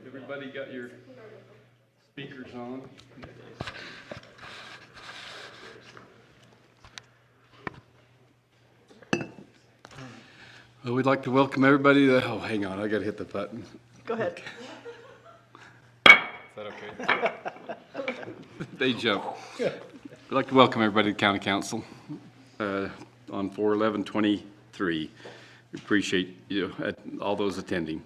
Everybody got your speakers on? Well, we'd like to welcome everybody to, oh, hang on, I gotta hit the button. Go ahead. Is that okay? They jump. We'd like to welcome everybody to County Council on 4/11/23. We appreciate you, all those attending.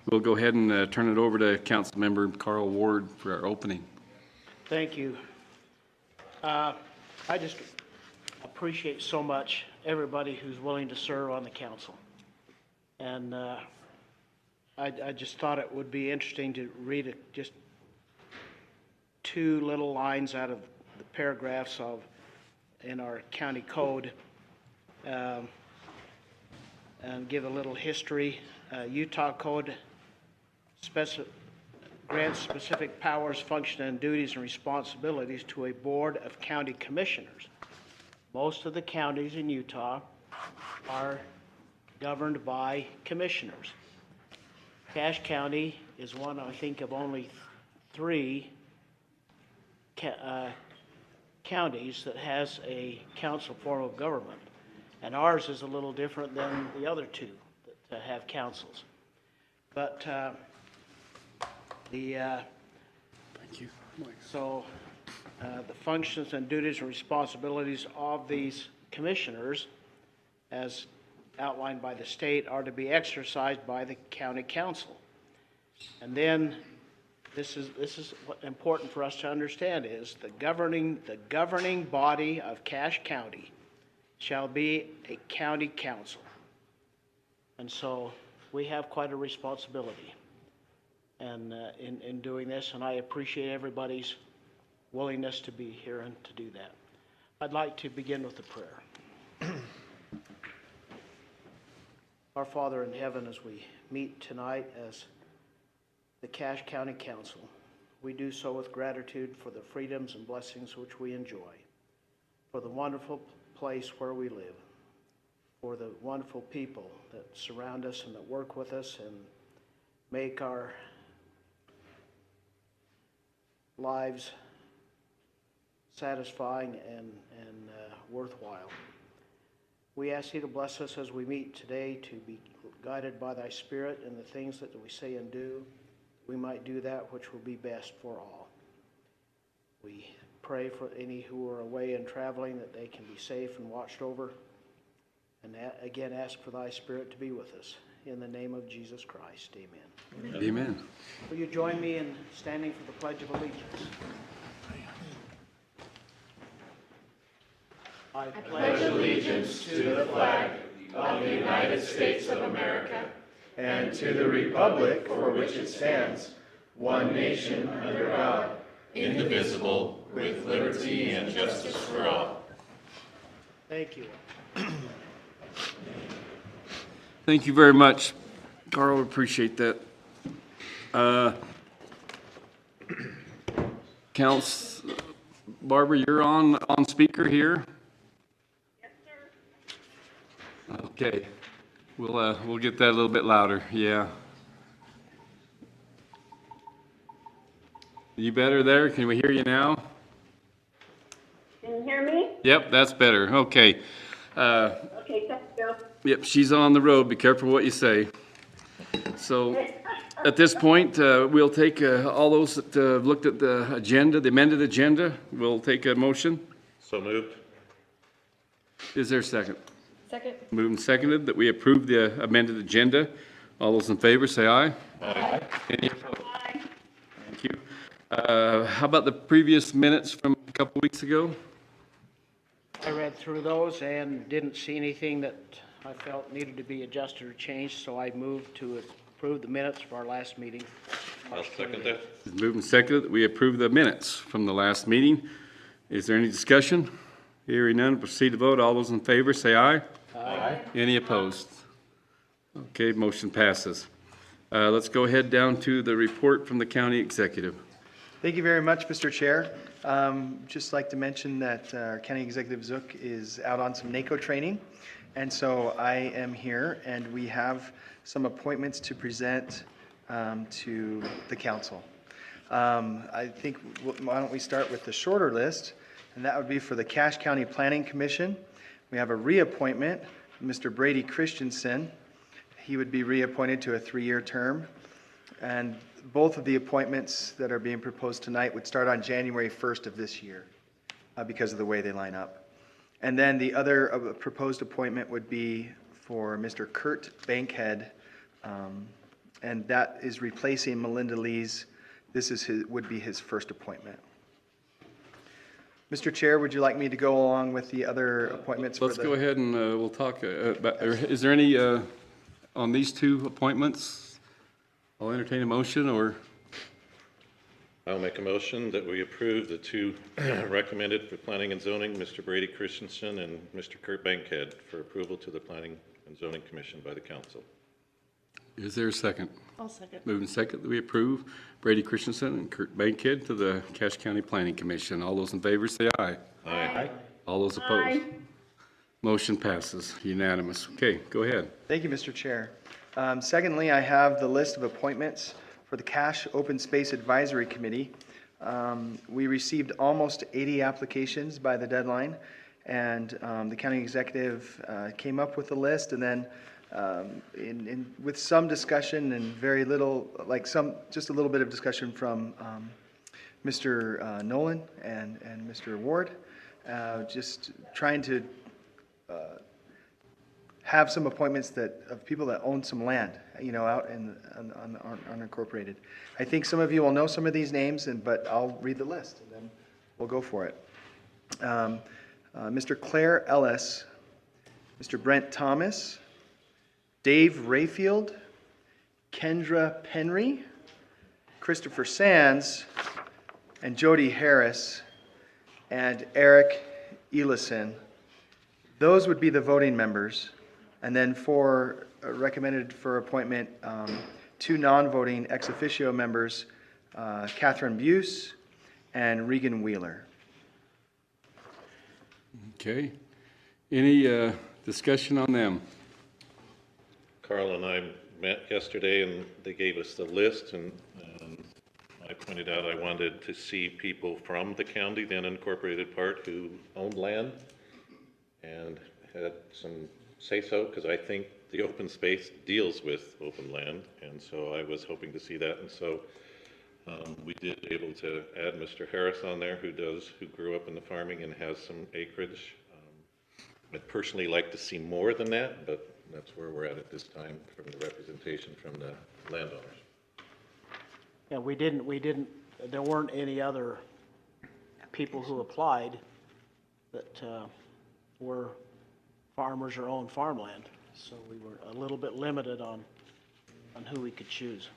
We'll go ahead and turn it over to Council Member Carl Ward for our opening. Thank you. I just appreciate so much everybody who's willing to serve on the council. And I just thought it would be interesting to read just two little lines out of the paragraphs in our county code and give a little history. Utah Code grants specific powers, function, and duties and responsibilities to a board of county commissioners. Most of the counties in Utah are governed by commissioners. Cache County is one, I think, of only three counties that has a council form of government. And ours is a little different than the other two that have councils. But Thank you. so the functions and duties and responsibilities of these commissioners, as outlined by the state, are to be exercised by the county council. And then this is what important for us to understand is the governing body of Cache County shall be a county council. And so we have quite a responsibility and in doing this, and I appreciate everybody's willingness to be here and to do that. I'd like to begin with a prayer. Our Father in heaven, as we meet tonight as the Cache County Council, we do so with gratitude for the freedoms and blessings which we enjoy, for the wonderful place where we live, for the wonderful people that surround us and that work with us and make our lives satisfying and worthwhile. We ask you to bless us as we meet today to be guided by thy Spirit in the things that we say and do. We might do that which will be best for all. We pray for any who are away and traveling that they can be safe and watched over. And again, ask for thy Spirit to be with us. In the name of Jesus Christ, amen. Amen. Will you join me in standing for the Pledge of Allegiance? I pledge allegiance to the flag of the United States of America and to the republic for which it stands, one nation under God, indivisible, with liberty and justice for all. Thank you. Thank you very much, Carl. Appreciate that. Counts, Barbara, you're on speaker here. Yes, sir. Okay, we'll get that a little bit louder. Yeah. You better there? Can we hear you now? Can you hear me? Yep, that's better. Okay. Okay, thank you. Yep, she's on the road. Be careful what you say. So at this point, we'll take all those that looked at the agenda, the amended agenda. We'll take a motion. So moved. Is there a second? Second. Moved and seconded that we approve the amended agenda. All those in favor say aye. Aye. Any opposed? Aye. Thank you. How about the previous minutes from a couple weeks ago? I read through those and didn't see anything that I felt needed to be adjusted or changed, so I moved to approve the minutes for our last meeting. I'll second that. It's moved and seconded that we approve the minutes from the last meeting. Is there any discussion? Hearing none, proceed to vote. All those in favor say aye. Aye. Any opposed? Okay, motion passes. Let's go ahead down to the report from the county executive. Thank you very much, Mr. Chair. Just like to mention that our County Executive Zook is out on some NACO training. And so I am here and we have some appointments to present to the council. I think, why don't we start with the shorter list, and that would be for the Cache County Planning Commission. We have a reappointment, Mr. Brady Christensen. He would be reappointed to a 3-year term. And both of the appointments that are being proposed tonight would start on January 1st of this year because of the way they line up. And then the other proposed appointment would be for Mr. Kurt Bankhead, and that is replacing Melinda Lees. This is would be his first appointment. Mr. Chair, would you like me to go along with the other appointments? Let's go ahead and we'll talk about, is there any, on these two appointments, I'll entertain a motion, or? I'll make a motion that we approve the two recommended for Planning and Zoning, Mr. Brady Christensen and Mr. Kurt Bankhead, for approval to the Planning and Zoning Commission by the council. Is there a second? I'll second. Moving second that we approve Brady Christensen and Kurt Bankhead to the Cache County Planning Commission. All those in favor say aye. Aye. All those opposed? Motion passes unanimous. Okay, go ahead. Thank you, Mr. Chair. Secondly, I have the list of appointments for the Cache Open Space Advisory Committee. We received almost 80 applications by the deadline, and the county executive came up with the list, and then with some discussion and very little, just a little bit of discussion from Mr. Nolan and Mr. Ward, just trying to have some appointments of people that own some land, out in unincorporated. I think some of you will know some of these names, but I'll read the list and then we'll go for it. Mr. Claire Ellis, Mr. Brent Thomas, Dave Rayfield, Kendra Penry, Christopher Sands, and Jody Harris, and Eric Elison. Those would be the voting members. And then recommended for appointment, 2 non-voting ex officio members, Catherine Buse and Regan Wheeler. Okay. Any discussion on them? Carl and I met yesterday and they gave us the list, and I pointed out I wanted to see people from the county, the unincorporated part, who owned land and had some say-so, because I think the open space deals with open land, and so I was hoping to see that. And so we did able to add Mr. Harris on there, who grew up in the farming and has some acreage. I'd personally like to see more than that, but that's where we're at this time from the representation from the landowners. Yeah, we didn't, there weren't any other people who applied that were farmers or owned farmland. So we were a little bit limited on who we could choose.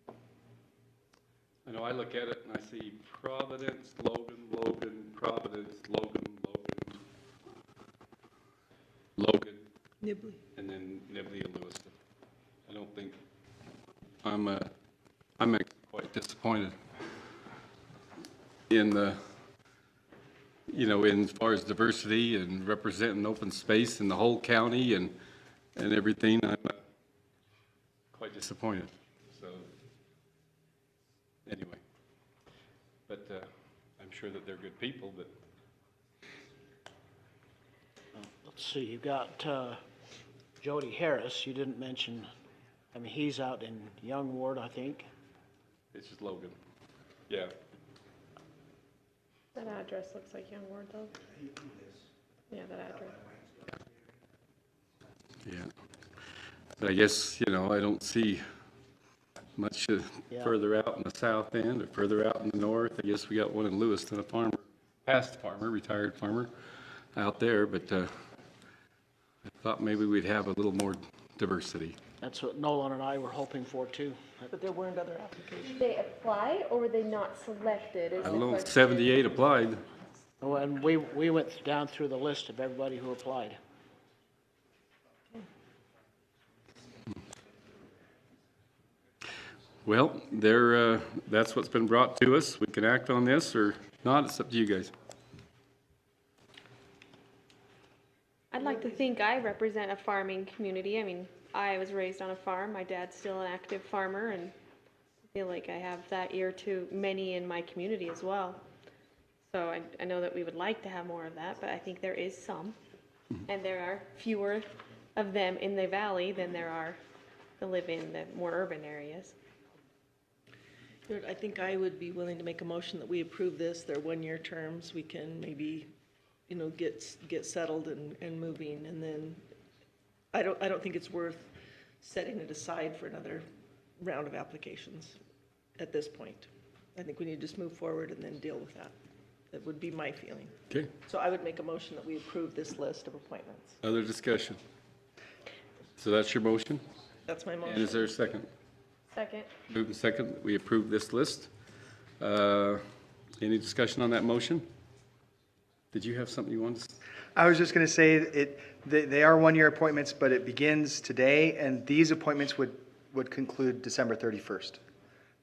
I know I look at it and I see Providence, Logan, Providence, Logan, Nibley. and then Nibley and Lewiston. I don't think, I'm actually quite disappointed in the, in as far as diversity and representing open space in the whole county and everything. I'm quite disappointed. So anyway, but I'm sure that they're good people, but Let's see, you got Jody Harris. You didn't mention, he's out in Young Ward, I think. it's just Logan. Yeah. That address looks like Young Ward, though. Yeah, that address. Yeah. But I guess, I don't see much further out in the south end or further out in the north. I guess we got one in Lewiston, a farmer, past farmer, retired farmer out there, but I thought maybe we'd have a little more diversity. That's what Nolan and I were hoping for too. But there weren't other applications. Did they apply or were they not selected? I don't know, 78 applied. Oh, and we went down through the list of everybody who applied. Well, that's what's been brought to us. We can act on this or not. It's up to you guys. I'd like to think I represent a farming community. I was raised on a farm. My dad's still an active farmer, and I feel like I have that ear to many in my community as well. So I know that we would like to have more of that, but I think there is some. And there are fewer of them in the valley than there are that live in the more urban areas. Good. I think I would be willing to make a motion that we approve this. They're one-year terms. We can maybe, get settled and moving, and then I don't think it's worth setting it aside for another round of applications at this point. I think we need to just move forward and then deal with that. That would be my feeling. Okay, So I would make a motion that we approve this list of appointments. other discussion? So that's your motion? That's my And motion. is there a second? Second. Move and second, we approve this list. Any discussion on that motion? Did you have something you wanted to? I was just going to say, they are one-year appointments, but it begins today, and these appointments would conclude December 31st.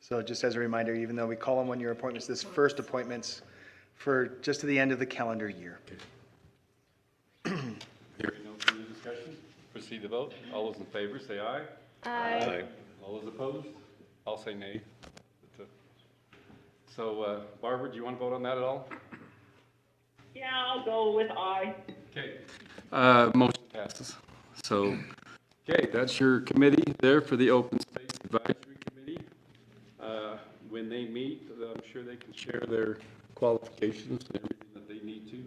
So just as a reminder, even though we call them one-year appointments, this first appointment's for just to the end of the calendar year. Hearing no further discussion, proceed to vote. All those in favor, say aye. Aye. All those opposed? I'll say nay. So, Barbara, do you want to vote on that at all? Yeah, I'll go with aye. Okay. Motion passes. So, okay, that's your committee there for the Open Space Advisory Committee. When they meet, I'm sure they can share their qualifications and everything that they need to.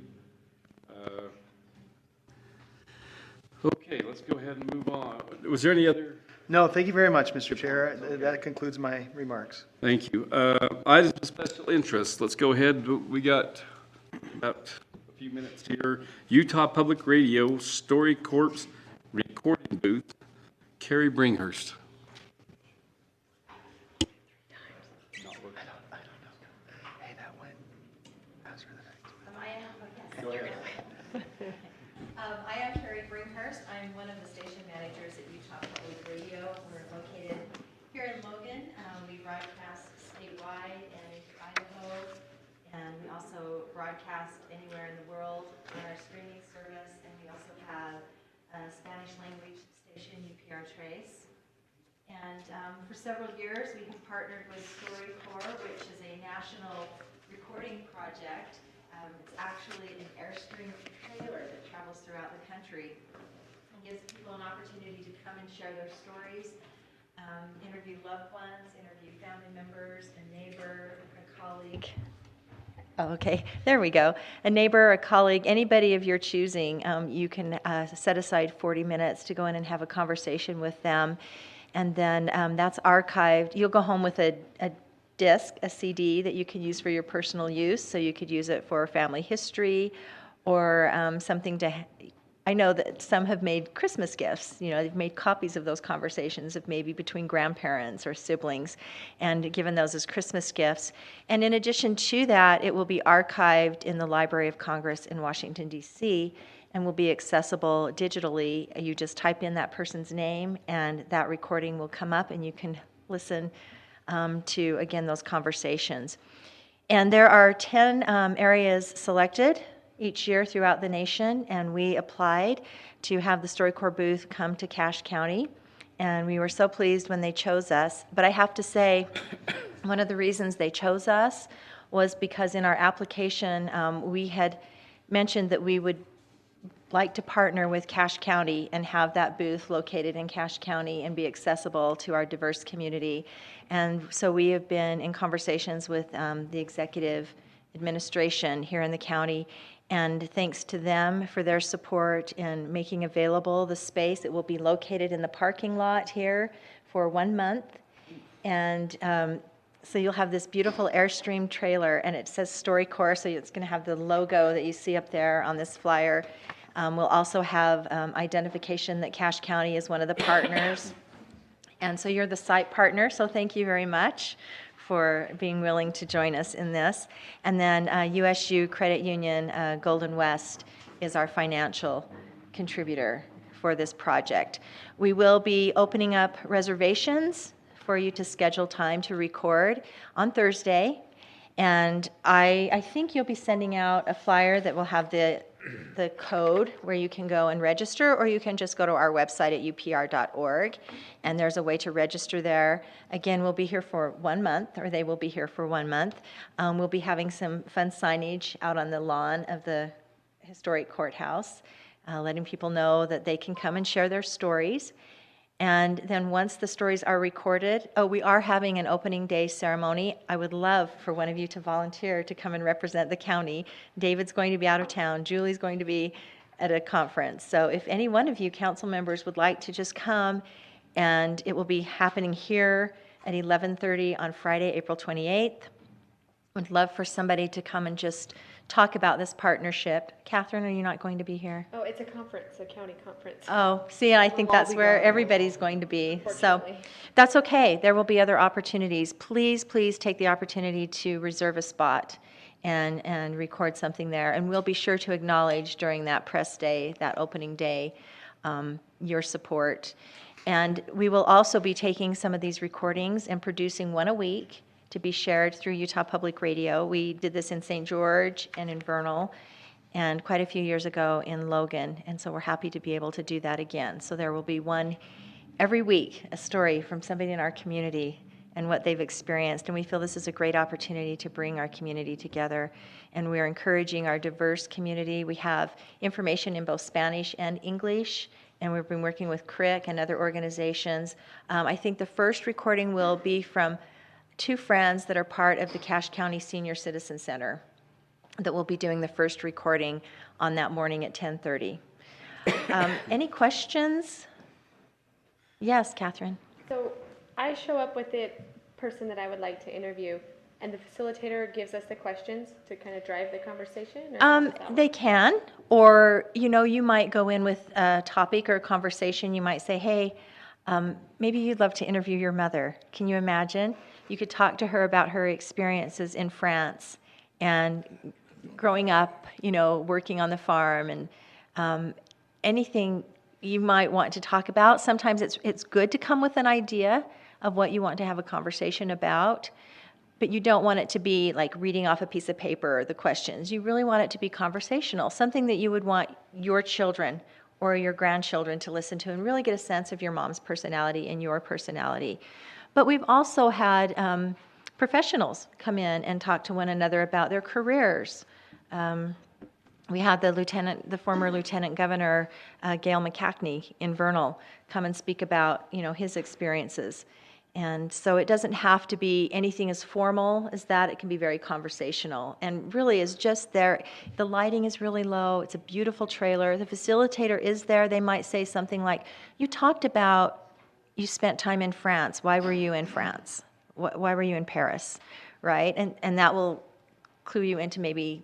Okay, let's go ahead and move on. Was there any other? No, thank you very much, Mr. Chair. That concludes my remarks. Thank you. Items of special interest. Let's go ahead. We got about a few minutes here. Utah Public Radio Story Corps recording booth. Carrie Bringhurst. Hey, that went faster than I am Carrie Bringhurst. I'm one of the station managers at Utah Public Radio. We're located here in Logan. We broadcast statewide and in Idaho, and we also broadcast anywhere in the world on our streaming service. And we also have a Spanish language station, UPR Trace. And for several years, we have partnered with StoryCorps, which is a national recording project. It's actually an Airstream trailer that travels throughout the country and gives people an opportunity to come and share their stories, interview loved ones, interview family members, a neighbor, a colleague. Oh, okay, there we go. A neighbor, a colleague, anybody of your choosing. You can set aside 40 minutes to go in and have a conversation with them. And then that's archived. You'll go home with a disc, a CD that you can use for your personal use. So you could use it for family history or something to, I know that some have made Christmas gifts. They've made copies of those conversations of maybe between grandparents or siblings and given those as Christmas gifts. And in addition to that, it will be archived in the Library of Congress in Washington, D.C., and will be accessible digitally. You just type in that person's name and that recording will come up and you can listen to, again, those conversations. And there are 10 areas selected each year throughout the nation, and we applied to have the StoryCorps booth come to Cache County, and we were so pleased when they chose us. But I have to say, one of the reasons they chose us was because in our application, we had mentioned that we would like to partner with Cache County and have that booth located in Cache County and be accessible to our diverse community. And so we have been in conversations with the executive administration here in the county, and thanks to them for their support in making available the space. It will be located in the parking lot here for 1 month. And so you'll have this beautiful Airstream trailer, and it says StoryCorps, so it's going to have the logo that you see up there on this flyer. We'll also have identification that Cache County is one of the partners. And so you're the site partner, so thank you very much for being willing to join us in this. And then USU Credit Union Golden West is our financial contributor for this project. We will be opening up reservations for you to schedule time to record on Thursday. And I think you'll be sending out a flyer that will have the the code where you can go and register, or you can just go to our website at upr.org, and there's a way to register there. Again, we'll be here for 1 month, or they will be here for 1 month. We'll be having some fun signage out on the lawn of the historic courthouse, letting people know that they can come and share their stories. And then once the stories are recorded, we are having an opening day ceremony. I would love for one of you to volunteer to come and represent the county. David's going to be out of town. Julie's going to be at a conference. So if any one of you council members would like to just come, and it will be happening here at 11:30 on Friday, April 28th. Would love for somebody to come and just talk about this partnership. Catherine, are you not going to be here? Oh, it's a conference, a county conference. Oh, see, I think that's where everybody's going to be. So Unfortunately. that's okay. There will be other opportunities. Please, please take the opportunity to reserve a spot and record something there. And we'll be sure to acknowledge during that press day, that opening day, your support. And we will also be taking some of these recordings and producing one a week to be shared through Utah Public Radio. We did this in St. George and in Vernal, and quite a few years ago in Logan, and so we're happy to be able to do that again. So there will be one every week, a story from somebody in our community and what they've experienced, and we feel this is a great opportunity to bring our community together, and we're encouraging our diverse community. We have information in both Spanish and English, and we've been working with CRIC and other organizations. I think the first recording will be from 2 friends that are part of the Cache County Senior Citizen Center that will be doing the first recording on that morning at 10:30. Any questions? Yes, Catherine. So I show up with the person that I would like to interview, and the facilitator gives us the questions to kind of drive the conversation? Or how does that work? They can, or, you might go in with a topic or a conversation. You might say, hey, maybe you'd love to interview your mother. Can you imagine? You could talk to her about her experiences in France and growing up, working on the farm, and anything you might want to talk about. Sometimes it's good to come with an idea of what you want to have a conversation about, but you don't want it to be like reading off a piece of paper, the questions. You really want it to be conversational, something that you would want your children or your grandchildren to listen to and really get a sense of your mom's personality and your personality. But we've also had professionals come in and talk to one another about their careers. We had the former Lieutenant Governor, Gail McCackney in Vernal, come and speak about, his experiences. And so it doesn't have to be anything as formal as that. It can be very conversational. And really is just there. The lighting is really low. It's a beautiful trailer. The facilitator is there. They might say something like, you talked about you spent time in France. Why were you in France? Why were you in Paris? Right? And that will clue you into maybe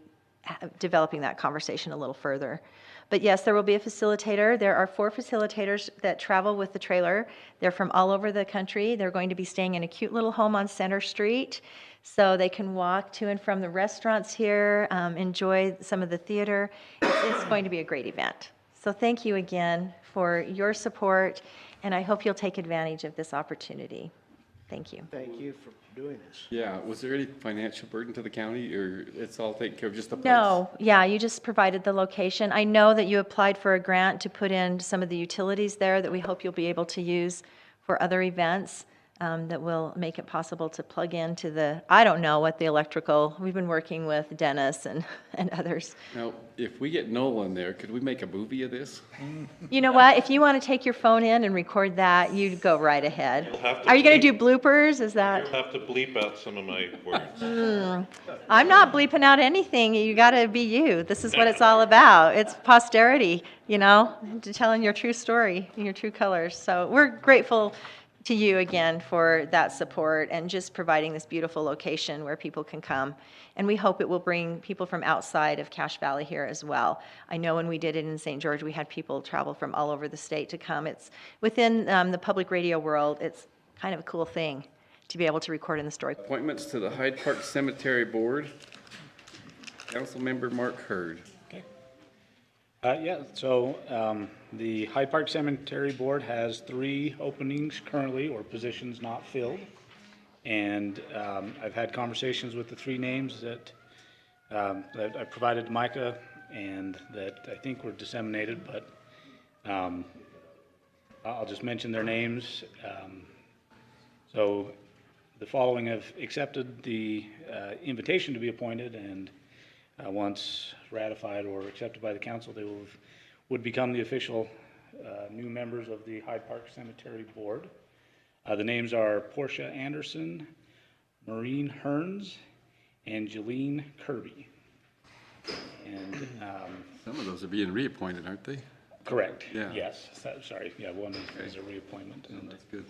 developing that conversation a little further. But yes, there will be a facilitator. There are 4 facilitators that travel with the trailer. They're from all over the country. They're going to be staying in a cute little home on Center Street, so they can walk to and from the restaurants here, enjoy some of the theater. It's going to be a great event. So thank you again for your support, and I hope you'll take advantage of this opportunity. Thank you. Thank you for doing this. Yeah, was there any financial burden to the county, or it's all taken care of, just the price? No, yeah, you just provided the location. I know that you applied for a grant to put in some of the utilities there that we hope you'll be able to use for other events that will make it possible to plug into the, I don't know what the electrical, we've been working with Dennis and others. Now, if we get Nolan there, could we make a movie of this? You know what, if you want to take your phone in and record that, you go right ahead. You'll have to Are you going to bleep- do bloopers? Is that? You'll have to bleep out some of my words. I'm not bleeping out anything. You got to be you. This is what it's all about. It's posterity, to telling your true story, your true colors. So we're grateful to you again for that support and just providing this beautiful location where people can come. And we hope it will bring people from outside of Cache Valley here as well. I know when we did it in St. George, we had people travel from all over the state to come. It's within the public radio world, it's kind of a cool thing to be able to record in the story. Appointments to the Hyde Park Cemetery Board. Councilmember Mark Hurd. The Hyde Park Cemetery Board has 3 openings currently, or positions not filled. And I've had conversations with the 3 names that I provided Micah and that I think were disseminated, but I'll just mention their names. So the following have accepted the invitation to be appointed, and once ratified or accepted by the council, they would become the official new members of the Hyde Park Cemetery Board. The names are Portia Anderson, Maureen Hearns, and Jeline Kirby. And Some of those are being reappointed, aren't they? correct. Yeah. Yes. Sorry. Yeah, one is a reappointment. Oh, And that's good.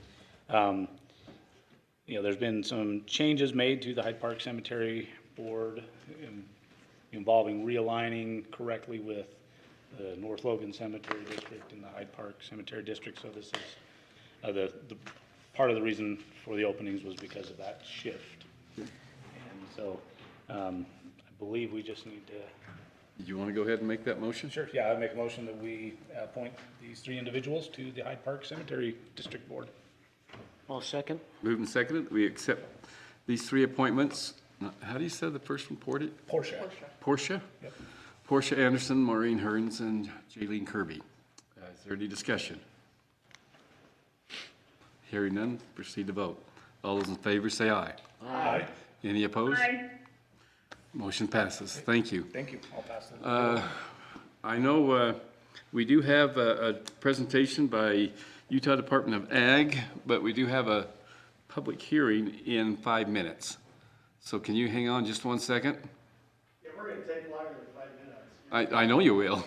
there's been some changes made to the Hyde Park Cemetery Board involving realigning correctly with the North Logan Cemetery District and the Hyde Park Cemetery District. So this is the part of the reason for the openings was because of that shift. And so I believe we just need to. Do you want to go ahead and make that motion? Sure. Yeah, I make a motion that we appoint these 3 individuals to the Hyde Park Cemetery District Board. I'll second. Moved and seconded, we accept these 3 appointments. Now, how do you say the first one, Portia. Portia? Yep. Portia Anderson, Maureen Hearns, and Jaylene Kirby. Is there any discussion? Hearing none, proceed to vote. All those in favor say aye. Aye. Any opposed? Aye. Motion passes. Thank you. Thank you. I'll pass that. I know we do have a presentation by Utah Department of Ag, but we do have a public hearing in 5 minutes. So can you hang on just 1 second? Yeah, we're going to take longer than 5 minutes. I know you will.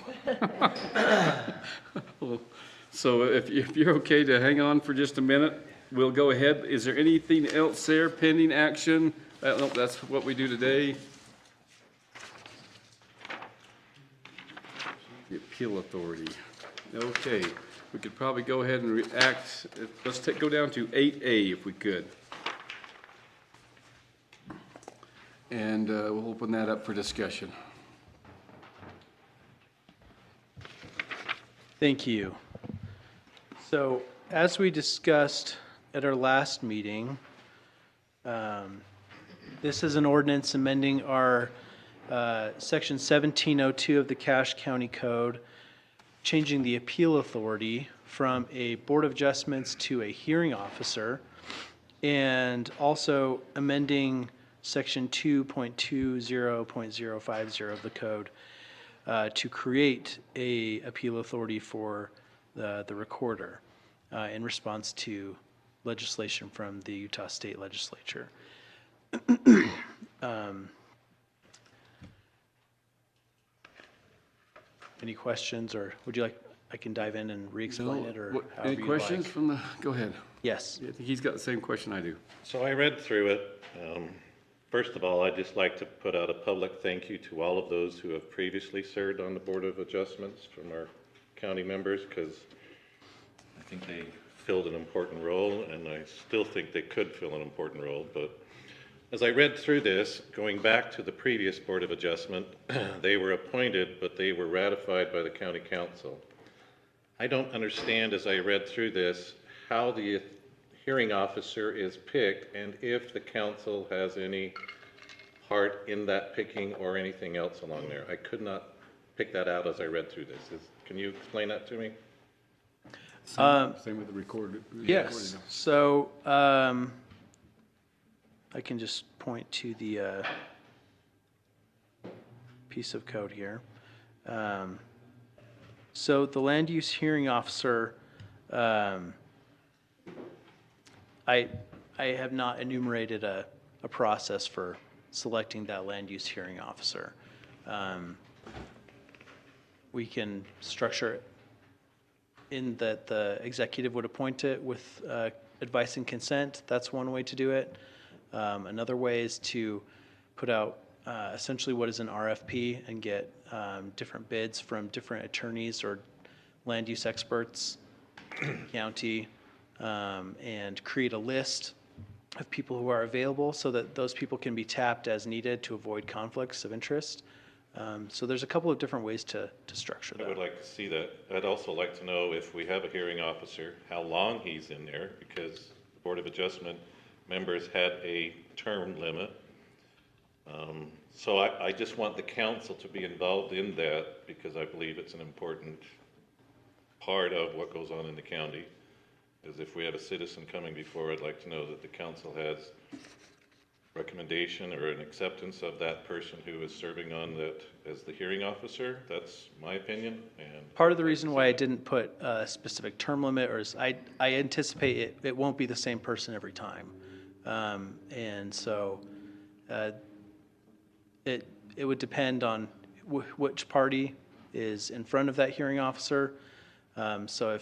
So if you're okay to hang on for just a minute, we'll go ahead. Is there anything else there, pending action? No, that's what we do today. The Appeal Authority. Okay, we could probably go ahead and react. Let's go down to 8A if we could. And we'll open that up for discussion. Thank you. So, as we discussed at our last meeting, this is an ordinance amending our Section 1702 of the Cache County Code, changing the appeal authority from a Board of Adjustments to a hearing officer, and also amending Section 2.20.050 of the code to create a appeal authority for the recorder in response to legislation from the Utah State Legislature. Any questions, or would you like, I can dive in and re-explain it, or however Any you'd questions like. from the, go ahead. Yes. I think he's got the same question I do. So I read through it. First of all, I'd just like to put out a public thank you to all of those who have previously served on the Board of Adjustments from our county members, because I think they filled an important role, and I still think they could fill an important role. But as I read through this, going back to the previous Board of Adjustment, they were appointed, but they were ratified by the county council. I don't understand, as I read through this, how the hearing officer is picked, and if the council has any part in that picking or anything else along there. I could not pick that out as I read through this. Can you explain that to me? Same with the recorded. Yes, so I can just point to the piece of code here. So the land use hearing officer, I have not enumerated a process for selecting that land use hearing officer. We can structure it in that the executive would appoint it with advice and consent. That's one way to do it. Another way is to put out essentially what is an RFP and get different bids from different attorneys or land use experts, county, and create a list of people who are available so that those people can be tapped as needed to avoid conflicts of interest. So there's a couple of different ways to structure that. I would like to see that. I'd also like to know if we have a hearing officer, how long he's in there, because the Board of Adjustment members had a term limit. So I just want the council to be involved in that because I believe it's an important part of what goes on in the county. Is if we have a citizen coming before, I'd like to know that the council has recommendation or an acceptance of that person who is serving on that as the hearing officer. That's my opinion. And Part of the reason why I didn't put a specific term limit or is I anticipate it won't be the same person every time. And so it would depend on which party is in front of that hearing officer. So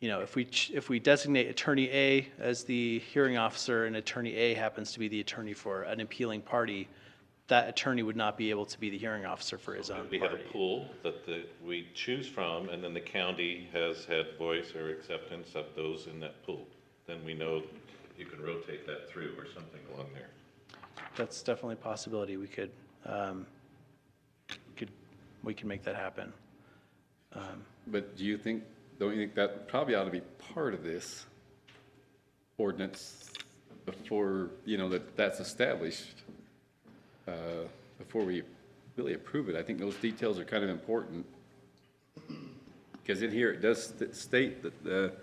if we designate Attorney A as the hearing officer and Attorney A happens to be the attorney for an appealing party, that attorney would not be able to be the hearing officer for his own we have a party. pool that we choose from, and then the county has had voice or acceptance of those in that pool. Then we know you can rotate that through or something along there. That's definitely a possibility. We could make that happen. But don't you think that probably ought to be part of this ordinance before, that's established, before we really approve it? I think those details are kind of important. Because in here, it does state that the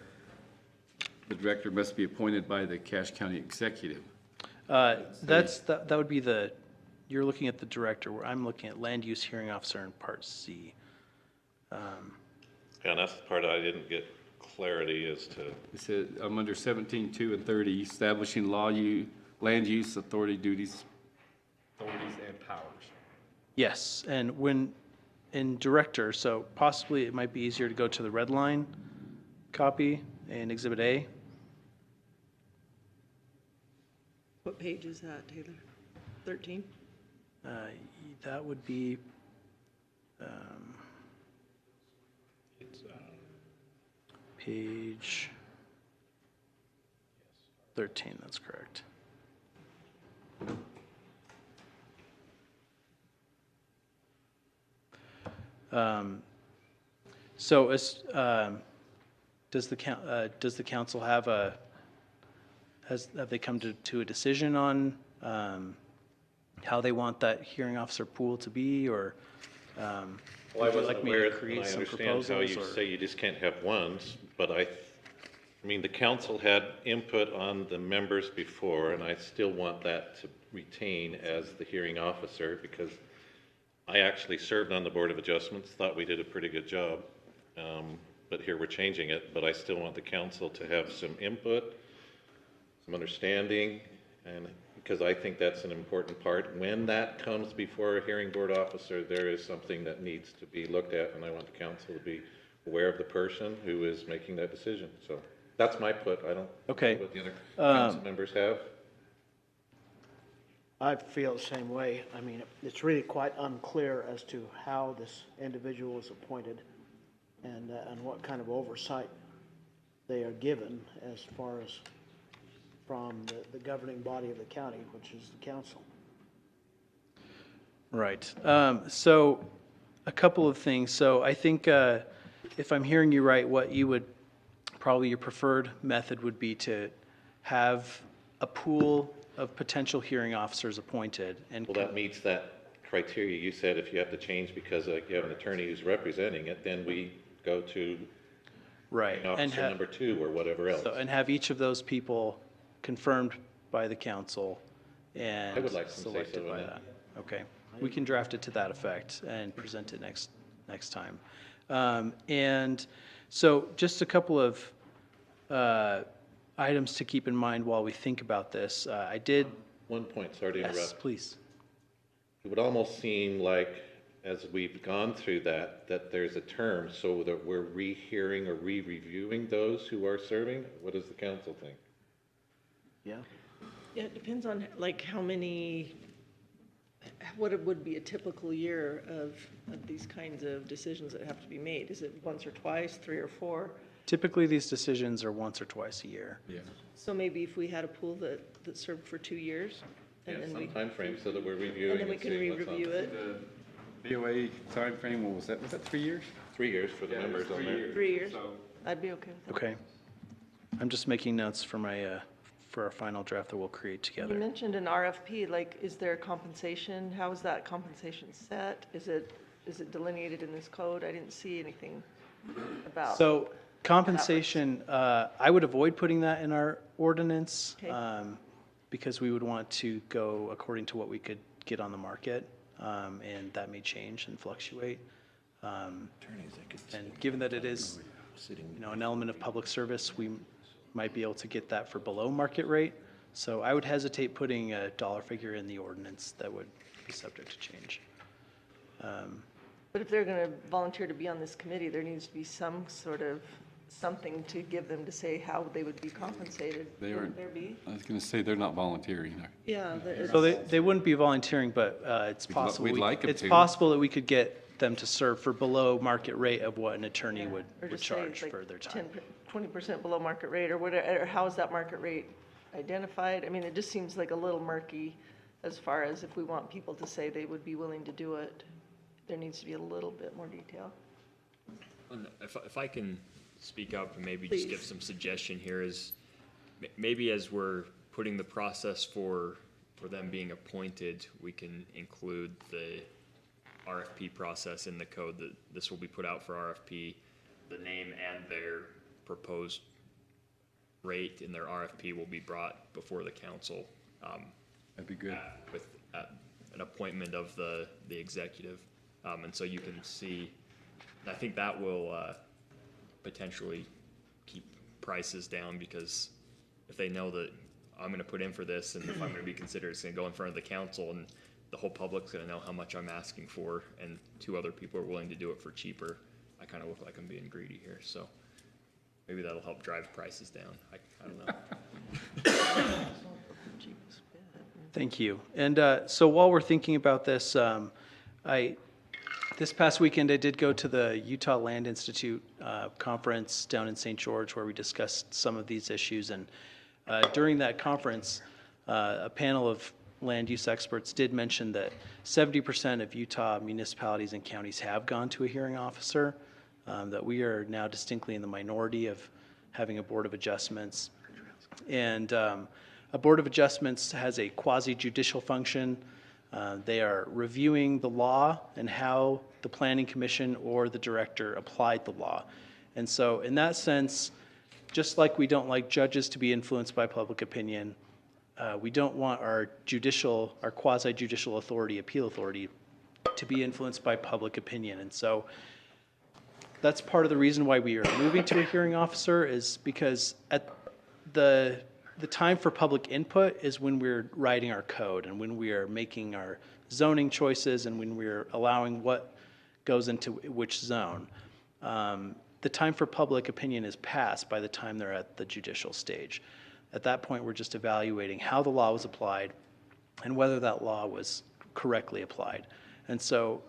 director must be appointed by the Cache County Executive. That would be you're looking at the director, where I'm looking at land use hearing officer in part C. And that's the part I didn't get clarity as to. It said, I'm under 17.2 and 30, establishing land use authorities and powers. Yes, and when in director, so possibly it might be easier to go to the red line copy in Exhibit A. What page is that, Taylor? 13? That would be page 13, that's correct. So does the council have they come to a decision on how they want that hearing officer pool to be, or Well, I would you wasn't like me aware, to and create I some understand how proposals? you Or? say you just can't have ones, but I mean, the council had input on the members before, and I still want that to retain as the hearing officer, because I actually served on the Board of Adjustments, thought we did a pretty good job, but here we're changing it, but I still want the council to have some input, some understanding, and because I think that's an important part. When that comes before a hearing board officer, there is something that needs to be looked at, and I want the council to be aware of the person who is making that decision. So that's my put. I don't know Okay. what the other council members have. I feel the same way. I mean, it's really quite unclear as to how this individual is appointed and what kind of oversight they are given as far as from the governing body of the county, which is the council. Right. So a couple of things. So I think if I'm hearing you right, what you would, probably your preferred method would be to have a pool of potential hearing officers appointed. And Well, that meets that criteria. You said if you have to change because you have an attorney who's representing it, then we go to right. hearing And officer number 2 or whatever else. and have each of those people confirmed by the council and I would like some selected say-so by on that. Okay. We can draft it to that effect and present it next time. And so just a couple of items to keep in mind while we think about this. I did. One point, sorry to interrupt. Yes, please. It would almost seem like, as we've gone through that there's a term, so that we're rehearing or re-reviewing those who are serving? What does the council think? Yeah. Yeah, it depends on like how many, what it would be a typical year of these kinds of decisions that have to be made. Is it once or twice, 3 or 4? Typically, these decisions are once or twice a year. Yeah. So maybe if we had a pool that served for 2 years, and Yeah, then some we, time frame so that we're reviewing and then we and can seeing what's on. re-review it. The BOA timeframe, what was that? Was that 3 years? 3 years for the members on there. 3 years. I'd be okay with that. Okay. I'm just making notes for my for our final draft that we'll create You together. mentioned an RFP, like, is there compensation? How is that compensation set? Is it delineated in this code? I didn't see anything about. So compensation, I would avoid putting that in our ordinance, Okay. because we would want to go according to what we could get on the market, and that may change and fluctuate. And given that it is, an element of public service, we might be able to get that for below market rate. So I would hesitate putting a dollar figure in the ordinance that would be subject to change. But if they're going to volunteer to be on this committee, there needs to be some sort of something to give them to say how they would be compensated. They Wouldn't aren't, there be? I was going to say, they're not volunteering. Yeah. So they wouldn't be volunteering, but it's possible. we'd like 'em It's to. possible that we could get them to serve for below market rate of what an attorney Or would just say charge it's like for their time. 20% below market rate or whatever, or how is that market rate identified? I mean, it just seems like a little murky as far as if we want people to say they would be willing to do it. There needs to be a little bit more detail. And if I can speak up and maybe just give Please. some suggestion here is, maybe as we're putting the process for them being appointed, we can include the RFP process in the code, that this will be put out for RFP, the name and their proposed rate in their RFP will be brought before the council. That'd be good. With an appointment of the executive. And so you can see, I think that will potentially keep prices down, because if they know that I'm gonna put in for this, and if I'm gonna be considered, it's gonna go in front of the council, and the whole public's gonna know how much I'm asking for, and two other people are willing to do it for cheaper, I kinda look like I'm being greedy here, so maybe that'll help drive prices down. I don't know. Thank you. And so while we're thinking about this, this past weekend, I did go to the Utah Land Institute conference down in St. George, where we discussed some of these issues. And during that conference, a panel of land use experts did mention that 70% of Utah municipalities and counties have gone to a hearing officer, that we are now distinctly in the minority of having a board of adjustments. And a board of adjustments has a quasi-judicial function. They are reviewing the law and how the planning commission or the director applied the law. And so in that sense, just like we don't like judges to be influenced by public opinion, we don't want our quasi-judicial authority, appeal authority, to be influenced by public opinion. And so that's part of the reason why we are moving to a hearing officer, is because at the time for public input is when we're writing our code and when we are making our zoning choices and when we're allowing what goes into which zone. The time for public opinion is passed by the time they're at the judicial stage. At that point, we're just evaluating how the law was applied and whether that law was correctly applied. And so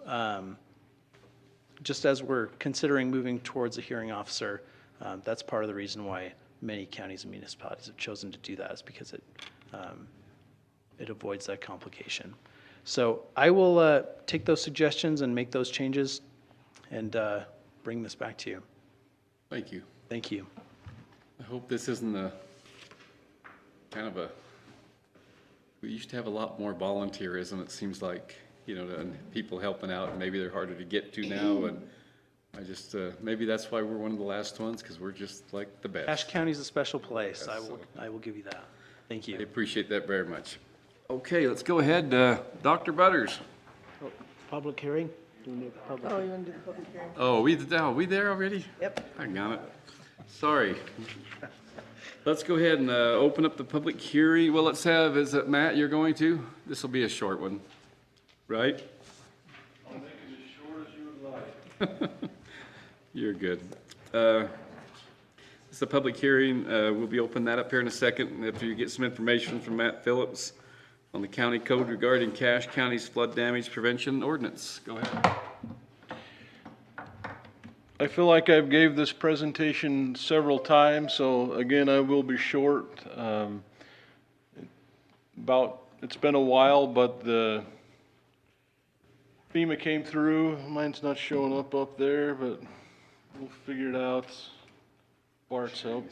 just as we're considering moving towards a hearing officer, that's part of the reason why many counties and municipalities have chosen to do that, is because it avoids that complication. So I will take those suggestions and make those changes and bring this back to you. Thank you. Thank you. I hope this isn't we used to have a lot more volunteerism, it seems like, and people helping out, and maybe they're harder to get to now, and I just, maybe that's why we're one of the last ones, because we're just like the best. Cache County's a special place. Yes, I will give you that. Thank I you. appreciate that very much. Okay, let's go ahead, Dr. Butters. Public hearing? Do we need a public? Oh, you want to do the public hearing? Oh, are we there already? Yep. I got it. Sorry. Let's go ahead and open up the public hearing. Well, let's have, is it Matt you're going to? This will be a short one, right? I'll make it as short as you would like. You're good. It's a public hearing. We'll be opening that up here in a second after you get some information from Matt Phillips on the county code regarding Cache County's flood damage prevention ordinance. Go ahead. I feel like I've gave this presentation several times, so again, I will be short. It's been a while, but the FEMA came through. Mine's not showing up there, but we'll figure it out. Bart's help.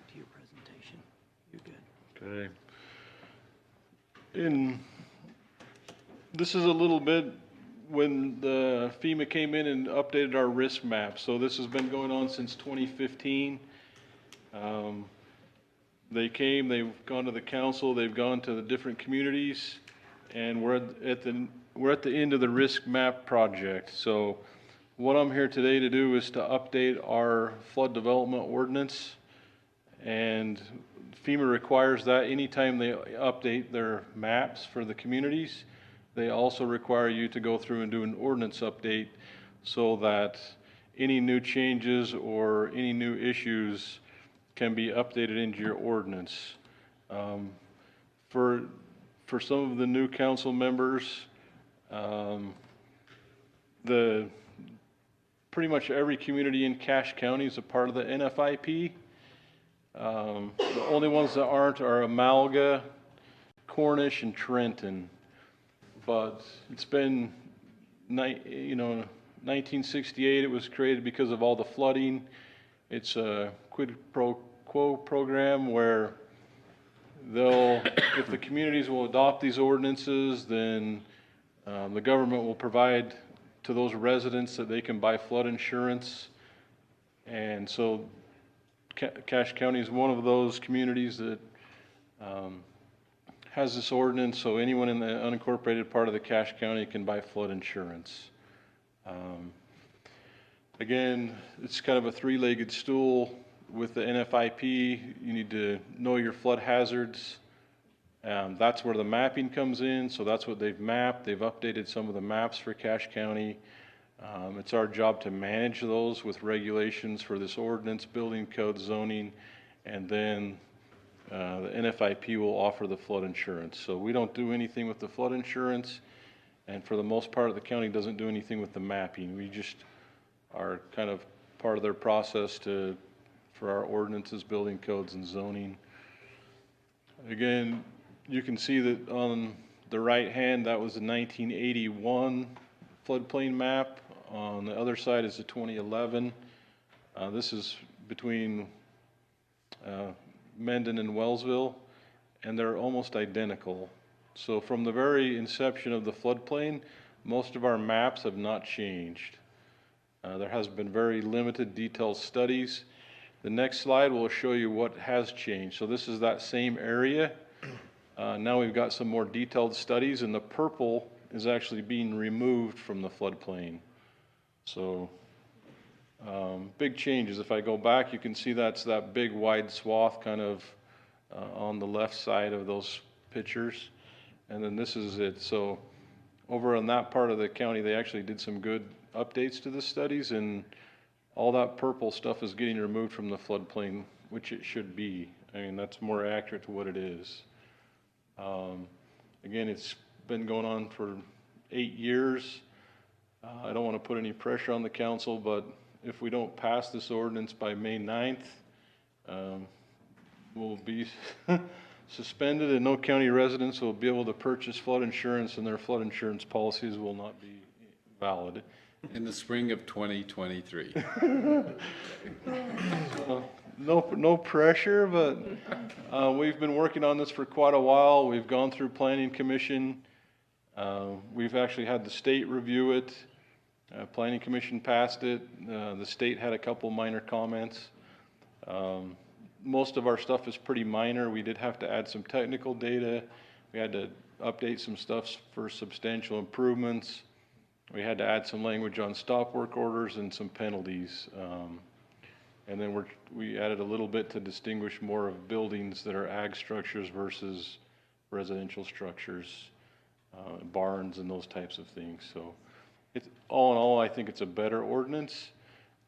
back to your presentation. You're good. Okay. This is a little bit when the FEMA came in and updated our risk map. So this has been going on since 2015. They came, they've gone to the council, they've gone to the different communities, and we're at the end of the risk map project. So what I'm here today to do is to update our flood development ordinance, and FEMA requires that anytime they update their maps for the communities. They also require you to go through and do an ordinance update so that any new changes or any new issues can be updated into your ordinance. For some of the new council members, pretty much every community in Cache County is a part of the NFIP. The only ones that aren't are Amalga, Cornish, and Trenton. But it's been, 1968, it was created because of all the flooding. It's a quid pro quo program where if the communities will adopt these ordinances, then the government will provide to those residents that they can buy flood insurance. And so Cache County is one of those communities that has this ordinance, so anyone in the unincorporated part of the Cache County can buy flood insurance. Again, it's kind of a three-legged stool with the NFIP. You need to know your flood hazards. That's where the mapping comes in, so that's what they've mapped. They've updated some of the maps for Cache County. It's our job to manage those with regulations for this ordinance, building code, zoning, and then the NFIP will offer the flood insurance. So we don't do anything with the flood insurance, and for the most part, the county doesn't do anything with the mapping. We just are kind of part of their process for our ordinances, building codes, and zoning. Again, you can see that on the right hand, that was the 1981 floodplain map. On the other side is the 2011. This is between Mendon and Wellsville, and they're almost identical. So from the very inception of the floodplain, most of our maps have not changed. There has been very limited detailed studies. The next slide will show you what has changed. So this is that same area. Now we've got some more detailed studies, and the purple is actually being removed from the floodplain. So big changes. If I go back, you can see that's that big wide swath kind of on the left side of those pictures. And then this is it. So over on that part of the county, they actually did some good updates to the studies, and all that purple stuff is getting removed from the floodplain, which it should be. I mean, that's more accurate to what it is. Again, it's been going on for 8 years. I don't want to put any pressure on the council, but if we don't pass this ordinance by May 9th, we'll be suspended, and no county residents will be able to purchase flood insurance, and their flood insurance policies will not be valid. In the spring of 2023. No pressure, but we've been working on this for quite a while. We've gone through Planning Commission. We've actually had the state review it. Planning Commission passed it. The state had a couple minor comments. Most of our stuff is pretty minor. We did have to add some technical data. We had to update some stuff for substantial improvements. We had to add some language on stop work orders and some penalties. And then we added a little bit to distinguish more of buildings that are ag structures versus residential structures, barns and those types of things. So it's, all in all, I think it's a better ordinance.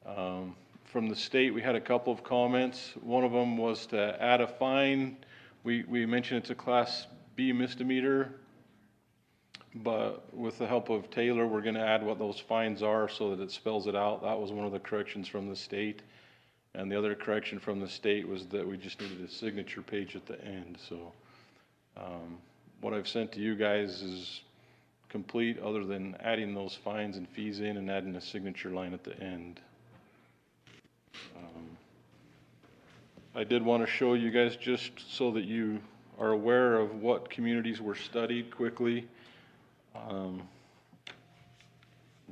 From the state, we had a couple of comments. One of them was to add a fine. We mentioned it's a Class B misdemeanor, but with the help of Taylor, we're going to add what those fines are so that it spells it out. That was one of the corrections from the state. And the other correction from the state was that we just needed a signature page at the end. So what I've sent to you guys is complete, other than adding those fines and fees in and adding a signature line at the end. I did want to show you guys just so that you are aware of what communities were studied quickly. Now